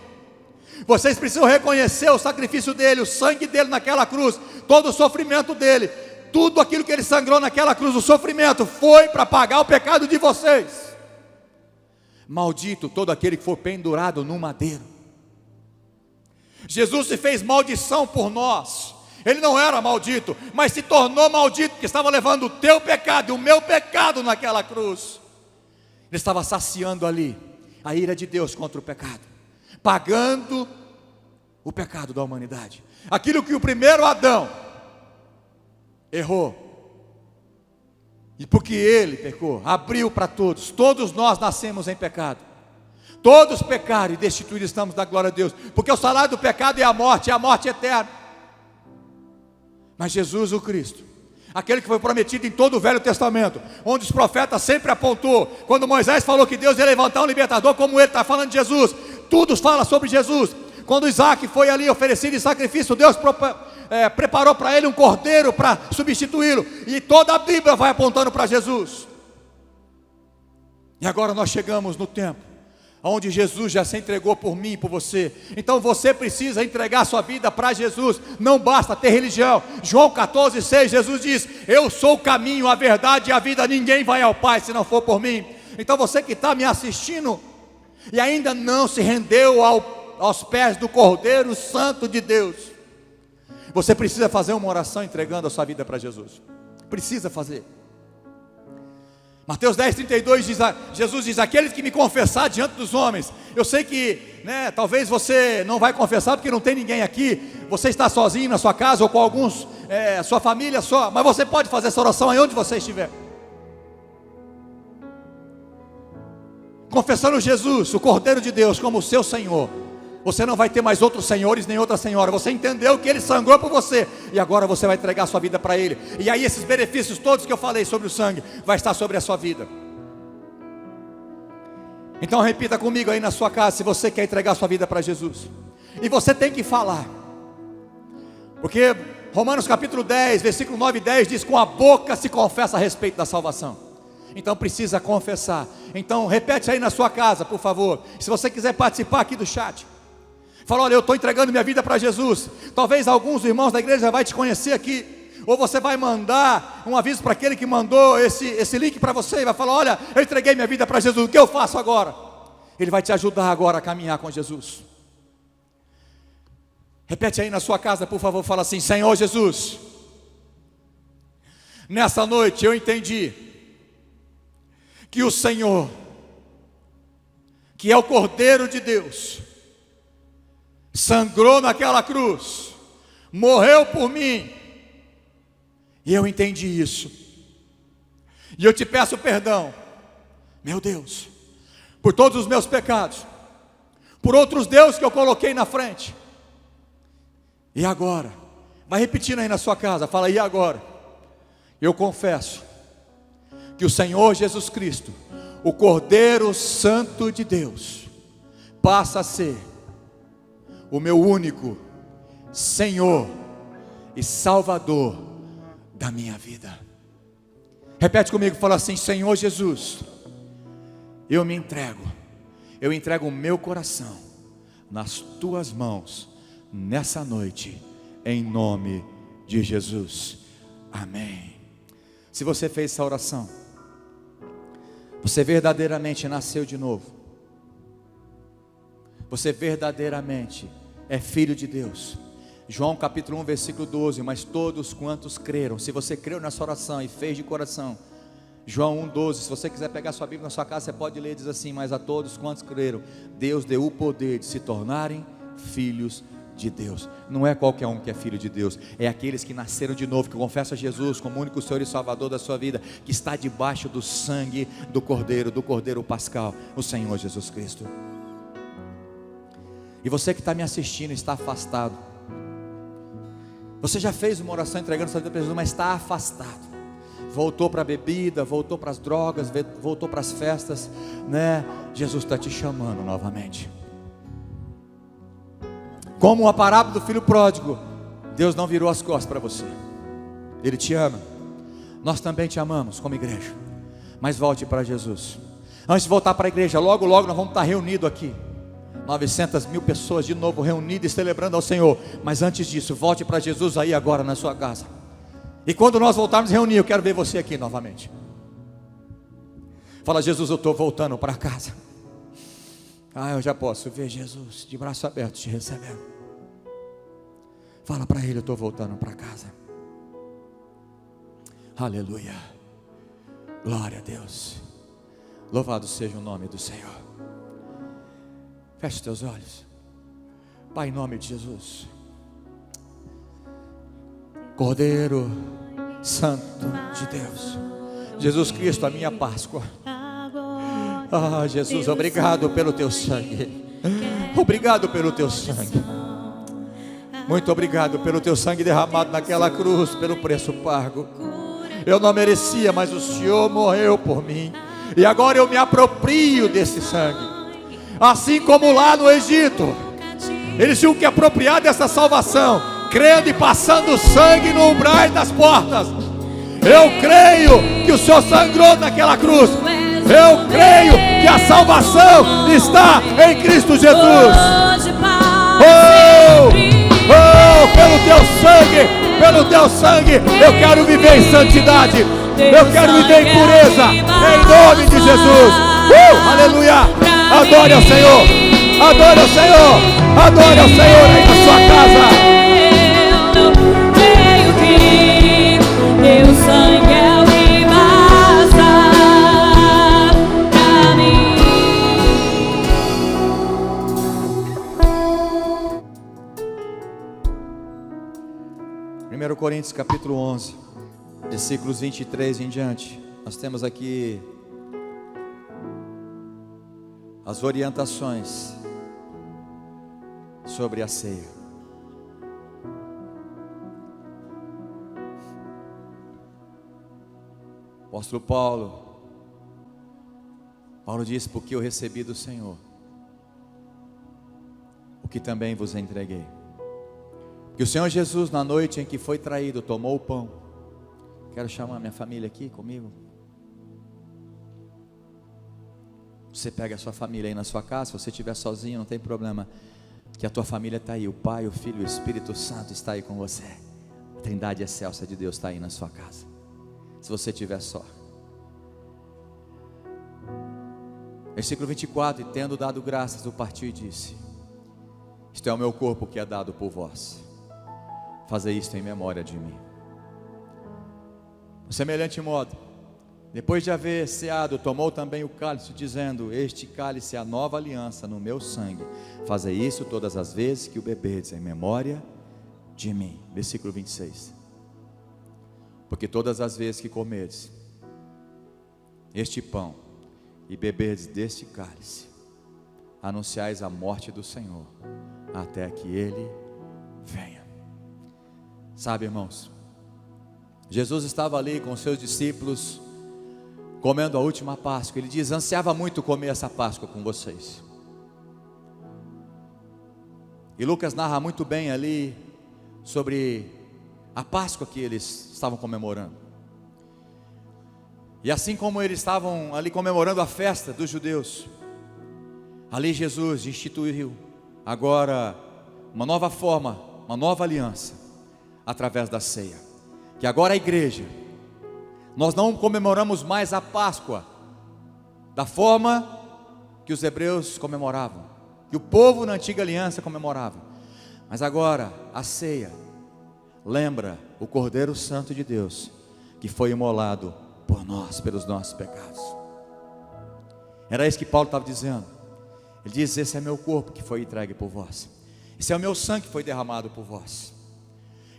vocês precisam reconhecer o sacrifício dele, o sangue dele naquela cruz, todo o sofrimento dele, tudo aquilo que Ele sangrou naquela cruz, o sofrimento foi para pagar o pecado de vocês. Maldito todo aquele que for pendurado no madeiro. Jesus se fez maldição por nós. Ele não era maldito, mas se tornou maldito, porque estava levando o teu pecado e o meu pecado naquela cruz. Ele estava saciando ali a ira de Deus contra o pecado, pagando o pecado da humanidade. Aquilo que o primeiro Adão errou, e porque ele pecou, abriu para todos. Todos nós nascemos em pecado, todos pecaram e destituídos estamos da glória de Deus, porque o salário do pecado é a morte eterna. Mas Jesus o Cristo, aquele que foi prometido em todo o Velho Testamento, onde os profetas sempre apontou, quando Moisés falou que Deus ia levantar um libertador como ele, está falando de Jesus. Tudo fala sobre Jesus. Quando Isaac foi ali oferecido em sacrifício, Deus preparou para ele um cordeiro para substituí-lo, e toda a Bíblia vai apontando para Jesus. E agora nós chegamos no tempo onde Jesus já se entregou por mim e por você. Então você precisa entregar a sua vida para Jesus. Não basta ter religião. João 14,6, Jesus diz: eu sou o caminho, a verdade e a vida. Ninguém vai ao Pai se não for por mim. Então você que está me assistindo e ainda não se rendeu aos pés do Cordeiro Santo de Deus, você precisa fazer uma oração entregando a sua vida para Jesus. Precisa fazer. Mateus 10,32 Jesus diz: aqueles que me confessar diante dos homens. Eu sei que talvez você não vai confessar porque não tem ninguém aqui, você está sozinho na sua casa ou com alguns, sua família só, mas você pode fazer essa oração aí onde você estiver, confessando Jesus, o Cordeiro de Deus, como o seu Senhor. Você não vai ter mais outros senhores nem outra senhora. Você entendeu que Ele sangrou por você, e agora você vai entregar a sua vida para Ele. E aí esses benefícios todos que eu falei sobre o sangue vai estar sobre a sua vida. Então repita comigo aí na sua casa, se você quer entregar a sua vida para Jesus. E você tem que falar, porque Romanos capítulo 10, versículo 9 e 10 diz: com a boca se confessa a respeito da salvação. Então precisa confessar. Então repete aí na sua casa, por favor. Se você quiser participar aqui do chat, fala: olha, eu estou entregando minha vida para Jesus. Talvez alguns irmãos da igreja vai te conhecer aqui, ou você vai mandar um aviso para aquele que mandou esse link para você, e vai falar: olha, eu entreguei minha vida para Jesus, o que eu faço agora? Ele vai te ajudar agora a caminhar com Jesus. Repete aí na sua casa, por favor. Fala assim: Senhor Jesus, nessa noite eu entendi que o Senhor, que é o Cordeiro de Deus, sangrou naquela cruz, morreu por mim, e eu entendi isso, e eu te peço perdão, meu Deus, por todos os meus pecados, por outros deuses que eu coloquei na frente. E agora, vai repetindo aí na sua casa, fala: e agora, eu confesso que o Senhor Jesus Cristo, o Cordeiro Santo de Deus, passa a ser o meu único Senhor e Salvador da minha vida. Repete comigo, fala assim: Senhor Jesus, eu entrego o meu coração nas tuas mãos nessa noite, em nome de Jesus, amém. Se você fez essa oração, você verdadeiramente nasceu de novo, você verdadeiramente é filho de Deus. João capítulo 1 versículo 12, mas todos quantos creram, se você creu nessa oração e fez de coração, João 1,12, se você quiser pegar sua Bíblia na sua casa, você pode ler, diz assim: mas a todos quantos creram, Deus deu o poder de se tornarem filhos de Deus. Não é qualquer um que é filho de Deus, é aqueles que nasceram de novo, que confessam Jesus como único Senhor e Salvador da sua vida, que está debaixo do sangue do Cordeiro Pascal, o Senhor Jesus Cristo. E você que está me assistindo, está afastado, você já fez uma oração entregando sua vida para Jesus, mas está afastado, voltou para a bebida, voltou para as drogas, voltou para as festas, né? Jesus está te chamando novamente. Como a parábola do filho pródigo, Deus não virou as costas para você, Ele te ama. Nós também te amamos como igreja, mas volte para Jesus. Antes de voltar para a igreja, logo nós vamos estar reunidos aqui, 900.000 pessoas de novo reunidas e celebrando ao Senhor. Mas antes disso, volte para Jesus aí agora na sua casa. E quando nós voltarmos a reunir, eu quero ver você aqui novamente. Fala: Jesus, eu estou voltando para casa. Eu já posso ver Jesus de braço aberto te recebendo. Fala para Ele: eu estou voltando para casa. Aleluia, glória a Deus, louvado seja o nome do Senhor. Feche os teus olhos. Pai, em nome de Jesus, Cordeiro Santo de Deus, Jesus Cristo, a minha Páscoa. Jesus, obrigado pelo teu sangue. Obrigado pelo teu sangue. Muito obrigado pelo teu sangue derramado naquela cruz, pelo preço pago. Eu não merecia, mas o Senhor morreu por mim, e agora eu me aproprio desse sangue. Assim como lá no Egito, eles tinham que apropriar dessa salvação, crendo e passando sangue no umbral das portas. Eu creio que o Senhor sangrou naquela cruz. Eu creio que a salvação está em Cristo Jesus. Pelo teu sangue, eu quero viver em santidade, eu quero viver em pureza, em nome de Jesus. Aleluia. Adore ao Senhor, adore ao Senhor, adore ao Senhor aí na sua casa. Creio que teu sangue é o que basta pra mim. 1 Coríntios capítulo 11, versículos 23 em diante. Nós temos aqui as orientações sobre a ceia. Apóstolo Paulo disse: porque eu recebi do Senhor o que também vos entreguei, que o Senhor Jesus, na noite em que foi traído, tomou o pão. Quero chamar minha família aqui comigo. Você pega a sua família aí na sua casa. Se você estiver sozinho, não tem problema, que a tua família está aí. O Pai, o Filho e o Espírito Santo está aí com você. A Trindade excelsa de Deus está aí na sua casa. Se você estiver só. Versículo 24: e tendo dado graças, o partiu e disse: isto é o meu corpo que é dado por vós, fazei isto em memória de mim. Por semelhante modo, depois de haver ceado, tomou também o cálice, dizendo: este cálice é a nova aliança no meu sangue, fazei isso todas as vezes que o beberdes em memória de mim. Versículo 26: porque todas as vezes que comerdes este pão e beberdes deste cálice, anunciais a morte do Senhor, até que Ele venha. Sabe, irmãos, Jesus estava ali com os seus discípulos, comendo a última Páscoa. Ele diz: ansiava muito comer essa Páscoa com vocês. E Lucas narra muito bem ali sobre a Páscoa que eles estavam comemorando. E assim como eles estavam ali comemorando a festa dos judeus, ali Jesus instituiu agora uma nova forma, uma nova aliança, através da ceia. Que agora a igreja, nós não comemoramos mais a Páscoa da forma que os hebreus comemoravam, que o povo na antiga aliança comemorava. Mas agora a ceia lembra o Cordeiro Santo de Deus, que foi imolado por nós, pelos nossos pecados. Era isso que Paulo estava dizendo. Ele diz: esse é meu corpo que foi entregue por vós, esse é o meu sangue que foi derramado por vós.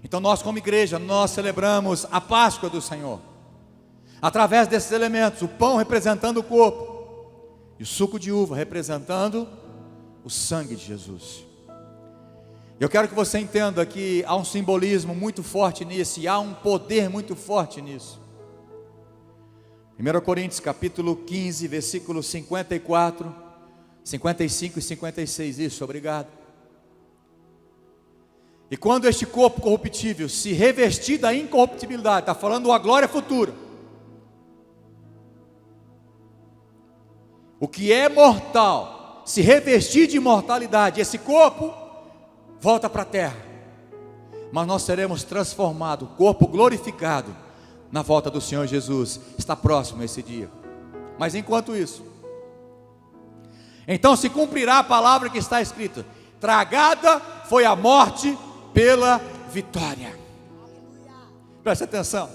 Então nós, como igreja, nós celebramos a Páscoa do Senhor através desses elementos: o pão representando o corpo, e o suco de uva representando o sangue de Jesus. Eu quero que você entenda que há um simbolismo muito forte nisso, e há um poder muito forte nisso. 1 Coríntios capítulo 15, versículos 54, 55 e 56, isso, obrigado. E quando este corpo corruptível se revestir da incorruptibilidade, está falando a glória futura, o que é mortal se revestir de imortalidade, esse corpo volta para a terra, mas nós seremos transformados, corpo glorificado, na volta do Senhor Jesus. Está próximo esse dia. Mas enquanto isso, então se cumprirá a palavra que está escrita: tragada foi a morte pela vitória. Preste atenção.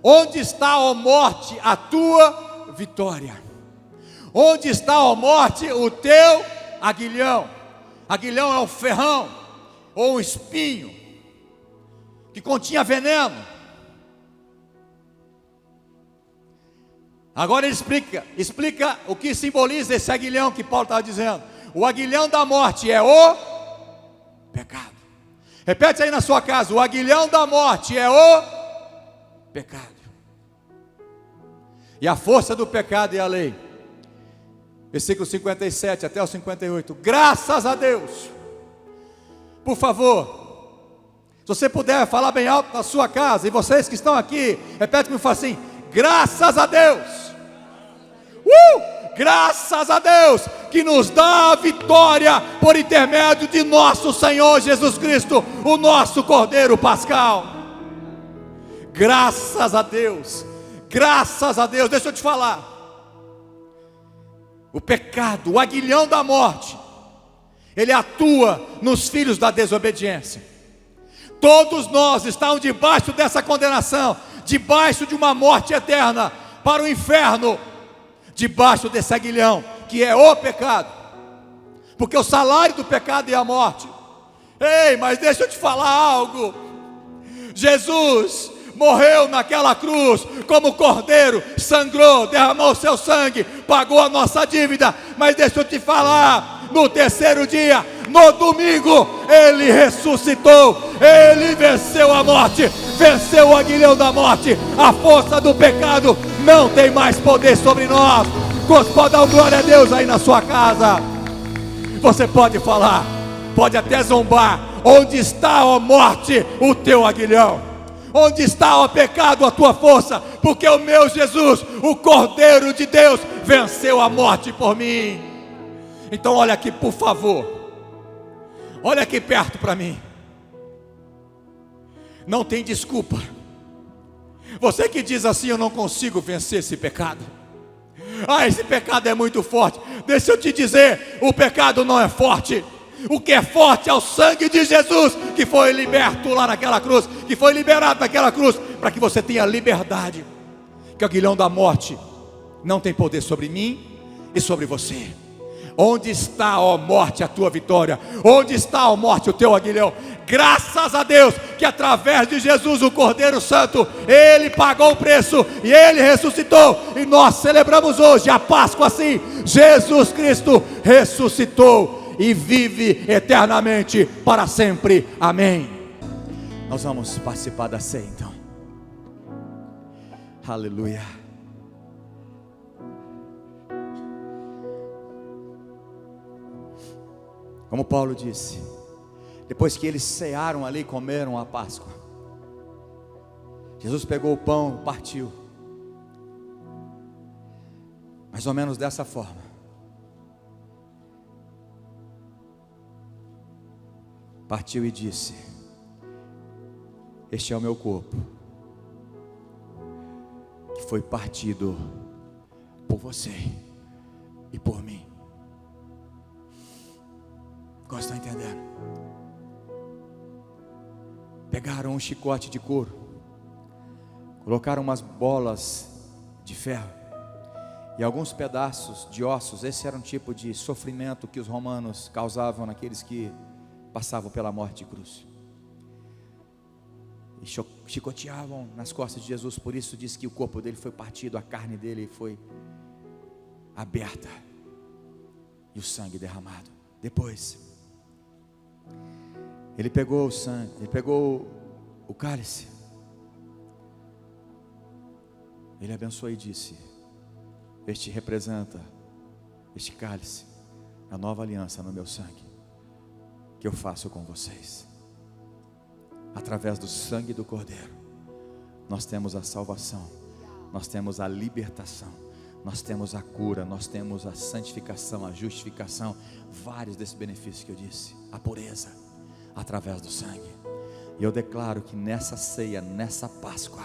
Onde está, ó morte, a tua vitória? Onde está, ó morte, o teu aguilhão? Aguilhão é um ferrão ou um espinho que continha veneno. Agora ele explica o que simboliza esse aguilhão que Paulo estava dizendo. O aguilhão da morte é o pecado. Repete aí na sua casa: o aguilhão da morte é o pecado. E a força do pecado é a lei. Versículo 57 até o 58. Graças a Deus. Por favor, se você puder falar bem alto na sua casa, e vocês que estão aqui, repete comigo e fala assim: graças a Deus. Graças a Deus que nos dá a vitória por intermédio de nosso Senhor Jesus Cristo, o nosso Cordeiro Pascal. Graças a Deus. Graças a Deus. Deixa eu te falar, o pecado, o aguilhão da morte, ele atua nos filhos da desobediência. Todos nós estamos debaixo dessa condenação, debaixo de uma morte eterna para o inferno, debaixo desse aguilhão que é o pecado, porque o salário do pecado é a morte. Ei, mas deixa eu te falar algo. Jesus morreu naquela cruz como cordeiro, sangrou, derramou o seu sangue, pagou a nossa dívida. Mas deixa eu te falar, no terceiro dia, no domingo, ele ressuscitou, ele venceu a morte, venceu o aguilhão da morte. A força do pecado não tem mais poder sobre nós. Pode dar glória a Deus aí na sua casa. Você pode falar, pode até zombar: onde está, ó morte, o teu aguilhão? Onde está, ó pecado, a tua força? Porque o meu Jesus, o Cordeiro de Deus, venceu a morte por mim. Então olha aqui, por favor, olha aqui perto para mim. Não tem desculpa. Você que diz assim: eu não consigo vencer esse pecado, esse pecado é muito forte. Deixa eu te dizer, o pecado não é forte. O que é forte é o sangue de Jesus, que foi liberto lá naquela cruz, que foi liberado naquela cruz, para que você tenha liberdade. Que o aguilhão da morte não tem poder sobre mim e sobre você. Onde está, ó morte, a tua vitória? Onde está, ó morte, o teu aguilhão? Graças a Deus que através de Jesus, o Cordeiro Santo, ele pagou o preço e ele ressuscitou. E nós celebramos hoje a Páscoa assim: Jesus Cristo ressuscitou e vive eternamente para sempre. Amém. Nós vamos participar da ceia então. Aleluia. Como Paulo disse, depois que eles cearam ali, comeram a Páscoa, Jesus pegou o pão, partiu, mais ou menos dessa forma. Partiu e disse: este é o meu corpo, que foi partido por você e por mim. Como estão entendendo? Pegaram um chicote de couro, colocaram umas bolas de ferro e alguns pedaços de ossos. Esse era um tipo de sofrimento que os romanos causavam naqueles que passavam pela morte de cruz. E chicoteavam nas costas de Jesus. Por isso diz que o corpo dele foi partido, a carne dele foi aberta e o sangue derramado. Depois ele pegou o sangue, ele pegou o cálice, ele abençoou e disse: este representa, este cálice, a nova aliança no meu sangue, que eu faço com vocês. Através do sangue do Cordeiro, nós temos a salvação, nós temos a libertação, nós temos a cura, nós temos a santificação, a justificação, vários desses benefícios que eu disse, a pureza, através do sangue. E eu declaro que nessa ceia, nessa Páscoa,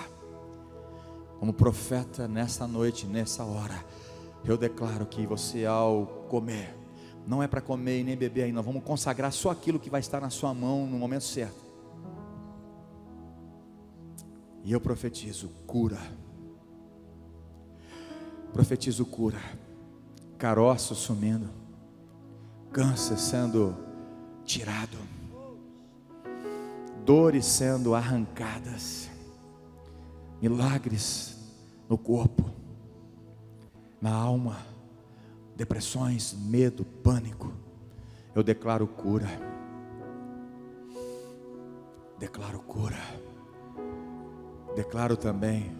como profeta, nessa noite, nessa hora, eu declaro que você, ao comer, não é para comer e nem beber ainda, nós vamos consagrar só aquilo que vai estar na sua mão no momento certo. E eu profetizo cura, caroço sumindo, câncer sendo tirado, dores sendo arrancadas, milagres no corpo, na alma, depressões, medo, pânico. Eu declaro cura, declaro também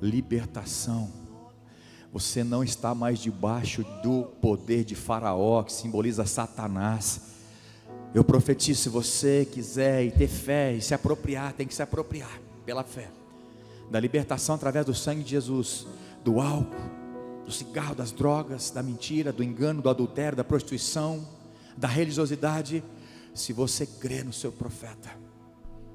libertação. Você não está mais debaixo do poder de Faraó, que simboliza Satanás. Eu profetizo, se você quiser e ter fé e se apropriar, tem que se apropriar pela fé da libertação através do sangue de Jesus, do álcool, do cigarro, das drogas, da mentira, do engano, do adultério, da prostituição, da religiosidade. Se você crê no seu profeta,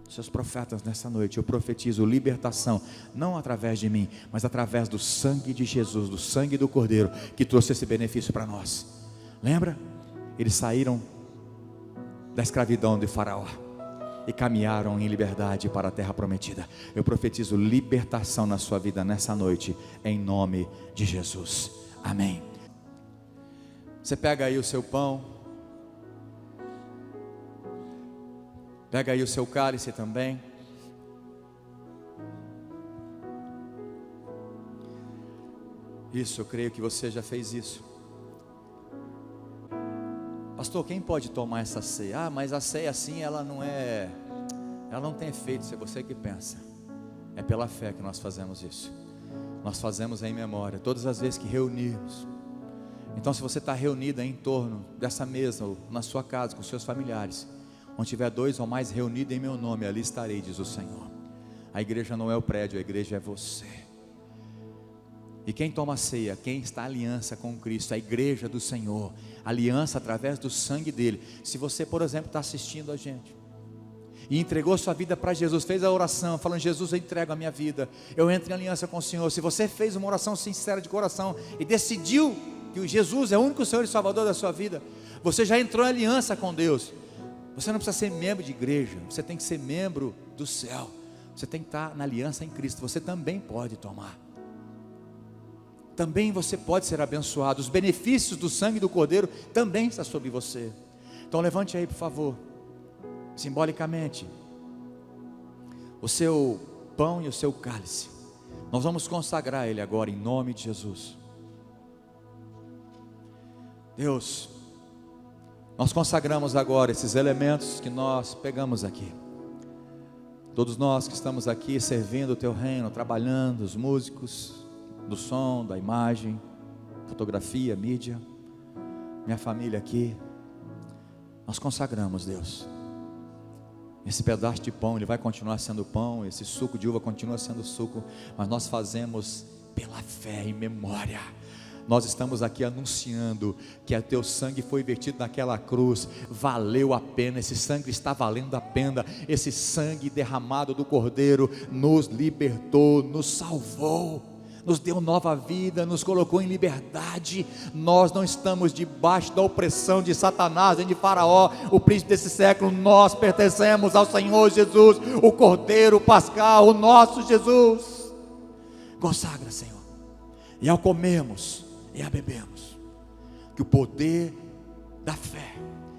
seus profetas nessa noite, eu profetizo libertação, não através de mim, mas através do sangue de Jesus, do sangue do Cordeiro, que trouxe esse benefício para nós. Lembra? Eles saíram da escravidão de Faraó e caminharam em liberdade para a terra prometida. Eu profetizo libertação na sua vida nessa noite, em nome de Jesus. Amém. Você pega aí o seu pão, pega aí o seu cálice também. Isso, eu creio que você já fez isso. Pastor, quem pode tomar essa ceia? Ah, mas a ceia assim, ela não tem efeito, se é você que pensa. É pela fé que nós fazemos isso. Nós fazemos em memória, todas as vezes que reunirmos. Então, se você está reunido em torno dessa mesa, ou na sua casa, com seus familiares, onde tiver 2 ou mais reunidos em meu nome, ali estarei, diz o Senhor. A igreja não é o prédio, a igreja é você. E quem toma ceia, quem está em aliança com Cristo, a igreja do Senhor, aliança através do sangue dele. Se você, por exemplo, está assistindo a gente e entregou sua vida para Jesus, fez a oração, falando: Jesus, eu entrego a minha vida, eu entro em aliança com o Senhor. Se você fez uma oração sincera de coração e decidiu que Jesus é o único Senhor e Salvador da sua vida, você já entrou em aliança com Deus. Você não precisa ser membro de igreja, você tem que ser membro do céu. Você tem que estar na aliança em Cristo. Você também pode tomar, também você pode ser abençoado. Os benefícios do sangue do Cordeiro também estão sobre você. Então levante aí, por favor, simbolicamente, o seu pão e o seu cálice. Nós vamos consagrar ele agora em nome de Jesus. Deus, nós consagramos agora esses elementos que nós pegamos aqui. Todos nós que estamos aqui servindo o teu reino, trabalhando, os músicos do som, da imagem, fotografia, mídia, minha família aqui, nós consagramos, Deus. Esse pedaço de pão, ele vai continuar sendo pão, esse suco de uva continua sendo suco, mas nós fazemos pela fé, em memória. Nós estamos aqui anunciando que o teu sangue foi vertido naquela cruz, valeu a pena, esse sangue está valendo a pena, esse sangue derramado do Cordeiro nos libertou, nos salvou, nos deu nova vida, nos colocou em liberdade. Nós não estamos debaixo da opressão de Satanás, nem de Faraó, o príncipe desse século. Nós pertencemos ao Senhor Jesus, o Cordeiro Pascal, o nosso Jesus. Consagra, Senhor, e ao comermos e a bebemos, que o poder da fé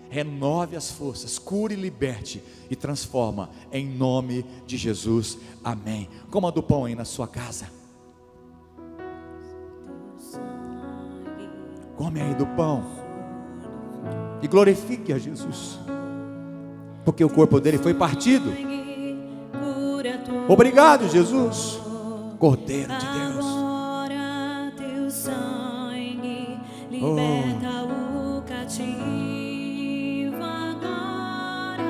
renove as forças, cure e liberte e transforma, em nome de Jesus, amém. Coma do pão aí na sua casa, come aí do pão e glorifique a Jesus, porque o corpo dele foi partido. Obrigado, Jesus, Cordeiro de Deus. Agora teu sangue liberta o cativo. Agora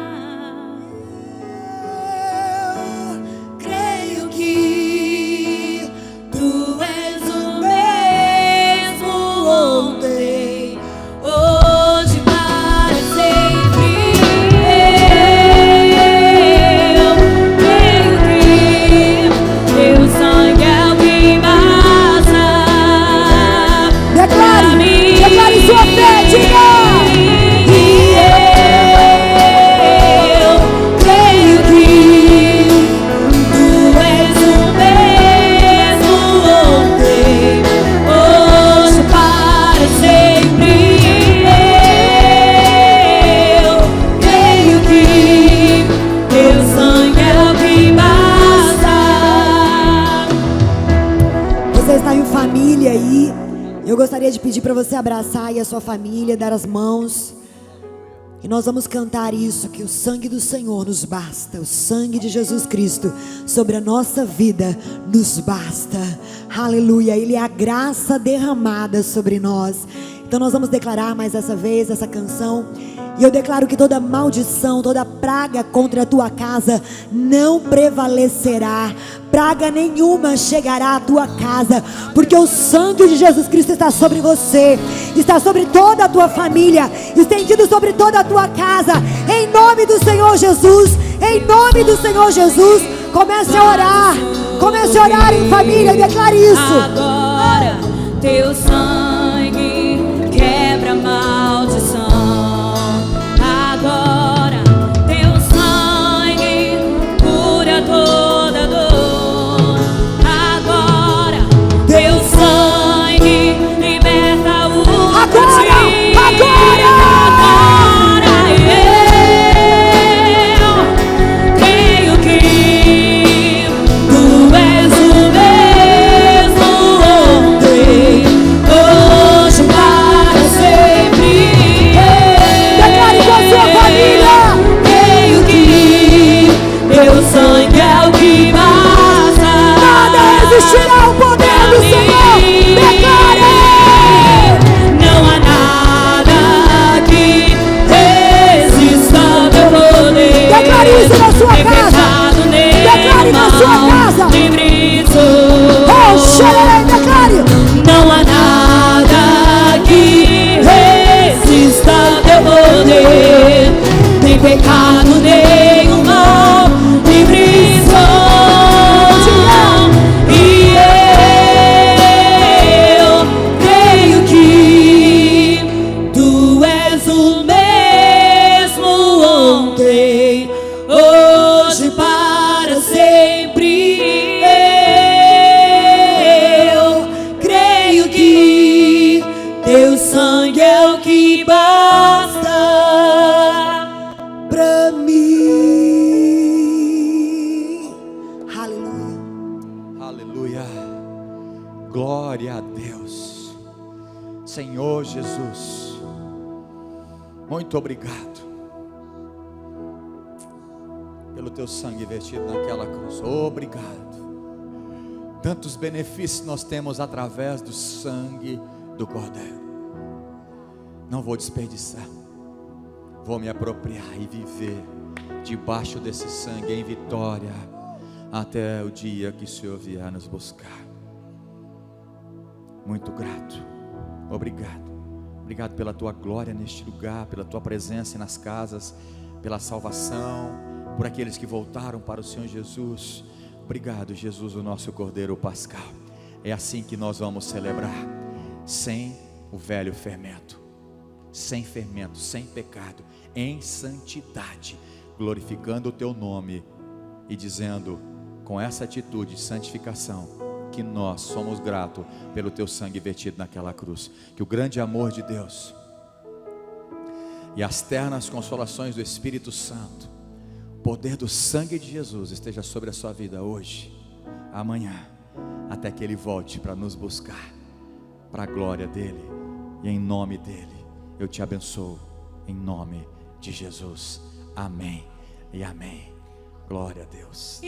Eu creio que tu és o mesmo ontem, hoje para sempre. Eu creio que teu sangue é o que basta. declare sua fé, diga. E eu creio que tu és o mesmo ontem, hoje para sempre. Eu creio que teu sangue é o que basta. Você está em família aí. Eu gostaria de pedir para você abraçar aí a sua família, dar as mãos. E nós vamos cantar isso, que o sangue do Senhor nos basta. O sangue de Jesus Cristo sobre a nossa vida nos basta. Aleluia, Ele é a graça derramada sobre nós. Então nós vamos declarar mais essa vez essa canção. E eu declaro que toda maldição, toda praga contra a tua casa não prevalecerá. Praga nenhuma chegará à tua casa, porque o sangue de Jesus Cristo está sobre você, está sobre toda a tua família, estendido sobre toda a tua casa. Em nome do Senhor Jesus, em nome do Senhor Jesus, comece a orar em família e declare isso. Agora teu sangue quebra a maldição. Agora teu sangue cura toda dor. Agora teu sangue liberta o cativo. Agora eu creio que tu és o mesmo ontem, hoje para sempre. Declare com a sua família. Creio que teu sangue é o que basta. Nada resistirá ao poder do Senhor. Declare. Não há nada que resista ao teu poder. Declare isso na sua Nem casa. pecado, nem Declare na sua mal, casa. livre sou. Oh, xerei, declare. Não há nada que resista ao teu poder, nem pecado, nem o mal, livre sou. E eu creio que tu és o mesmo ontem, hoje para sempre. Eu creio que teu sangue é o que basta Pra mim. Aleluia. Aleluia, glória a Deus. Senhor Jesus, muito obrigado pelo teu sangue vertido naquela cruz. Obrigado. Tantos benefícios nós temos através do sangue do Cordeiro. Não vou desperdiçar. vou me apropriar e viver debaixo desse sangue em vitória até o dia que o Senhor vier nos buscar. Muito grato, obrigado. Obrigado pela tua glória neste lugar, pela tua presença nas casas, pela salvação, por aqueles que voltaram para o Senhor Jesus. Obrigado, Jesus, o nosso Cordeiro Pascal. É assim que nós vamos celebrar, sem o velho fermento, sem pecado, em santidade, glorificando o teu nome e dizendo, com essa atitude de santificação, que nós somos gratos pelo teu sangue vertido naquela cruz. Que o grande amor de Deus e as ternas consolações do Espírito Santo, o poder do sangue de Jesus esteja sobre a sua vida hoje, amanhã, até que Ele volte para nos buscar, para a glória dEle, e em nome dEle, eu te abençoo, em nome de Jesus, amém e amém. Glória a Deus.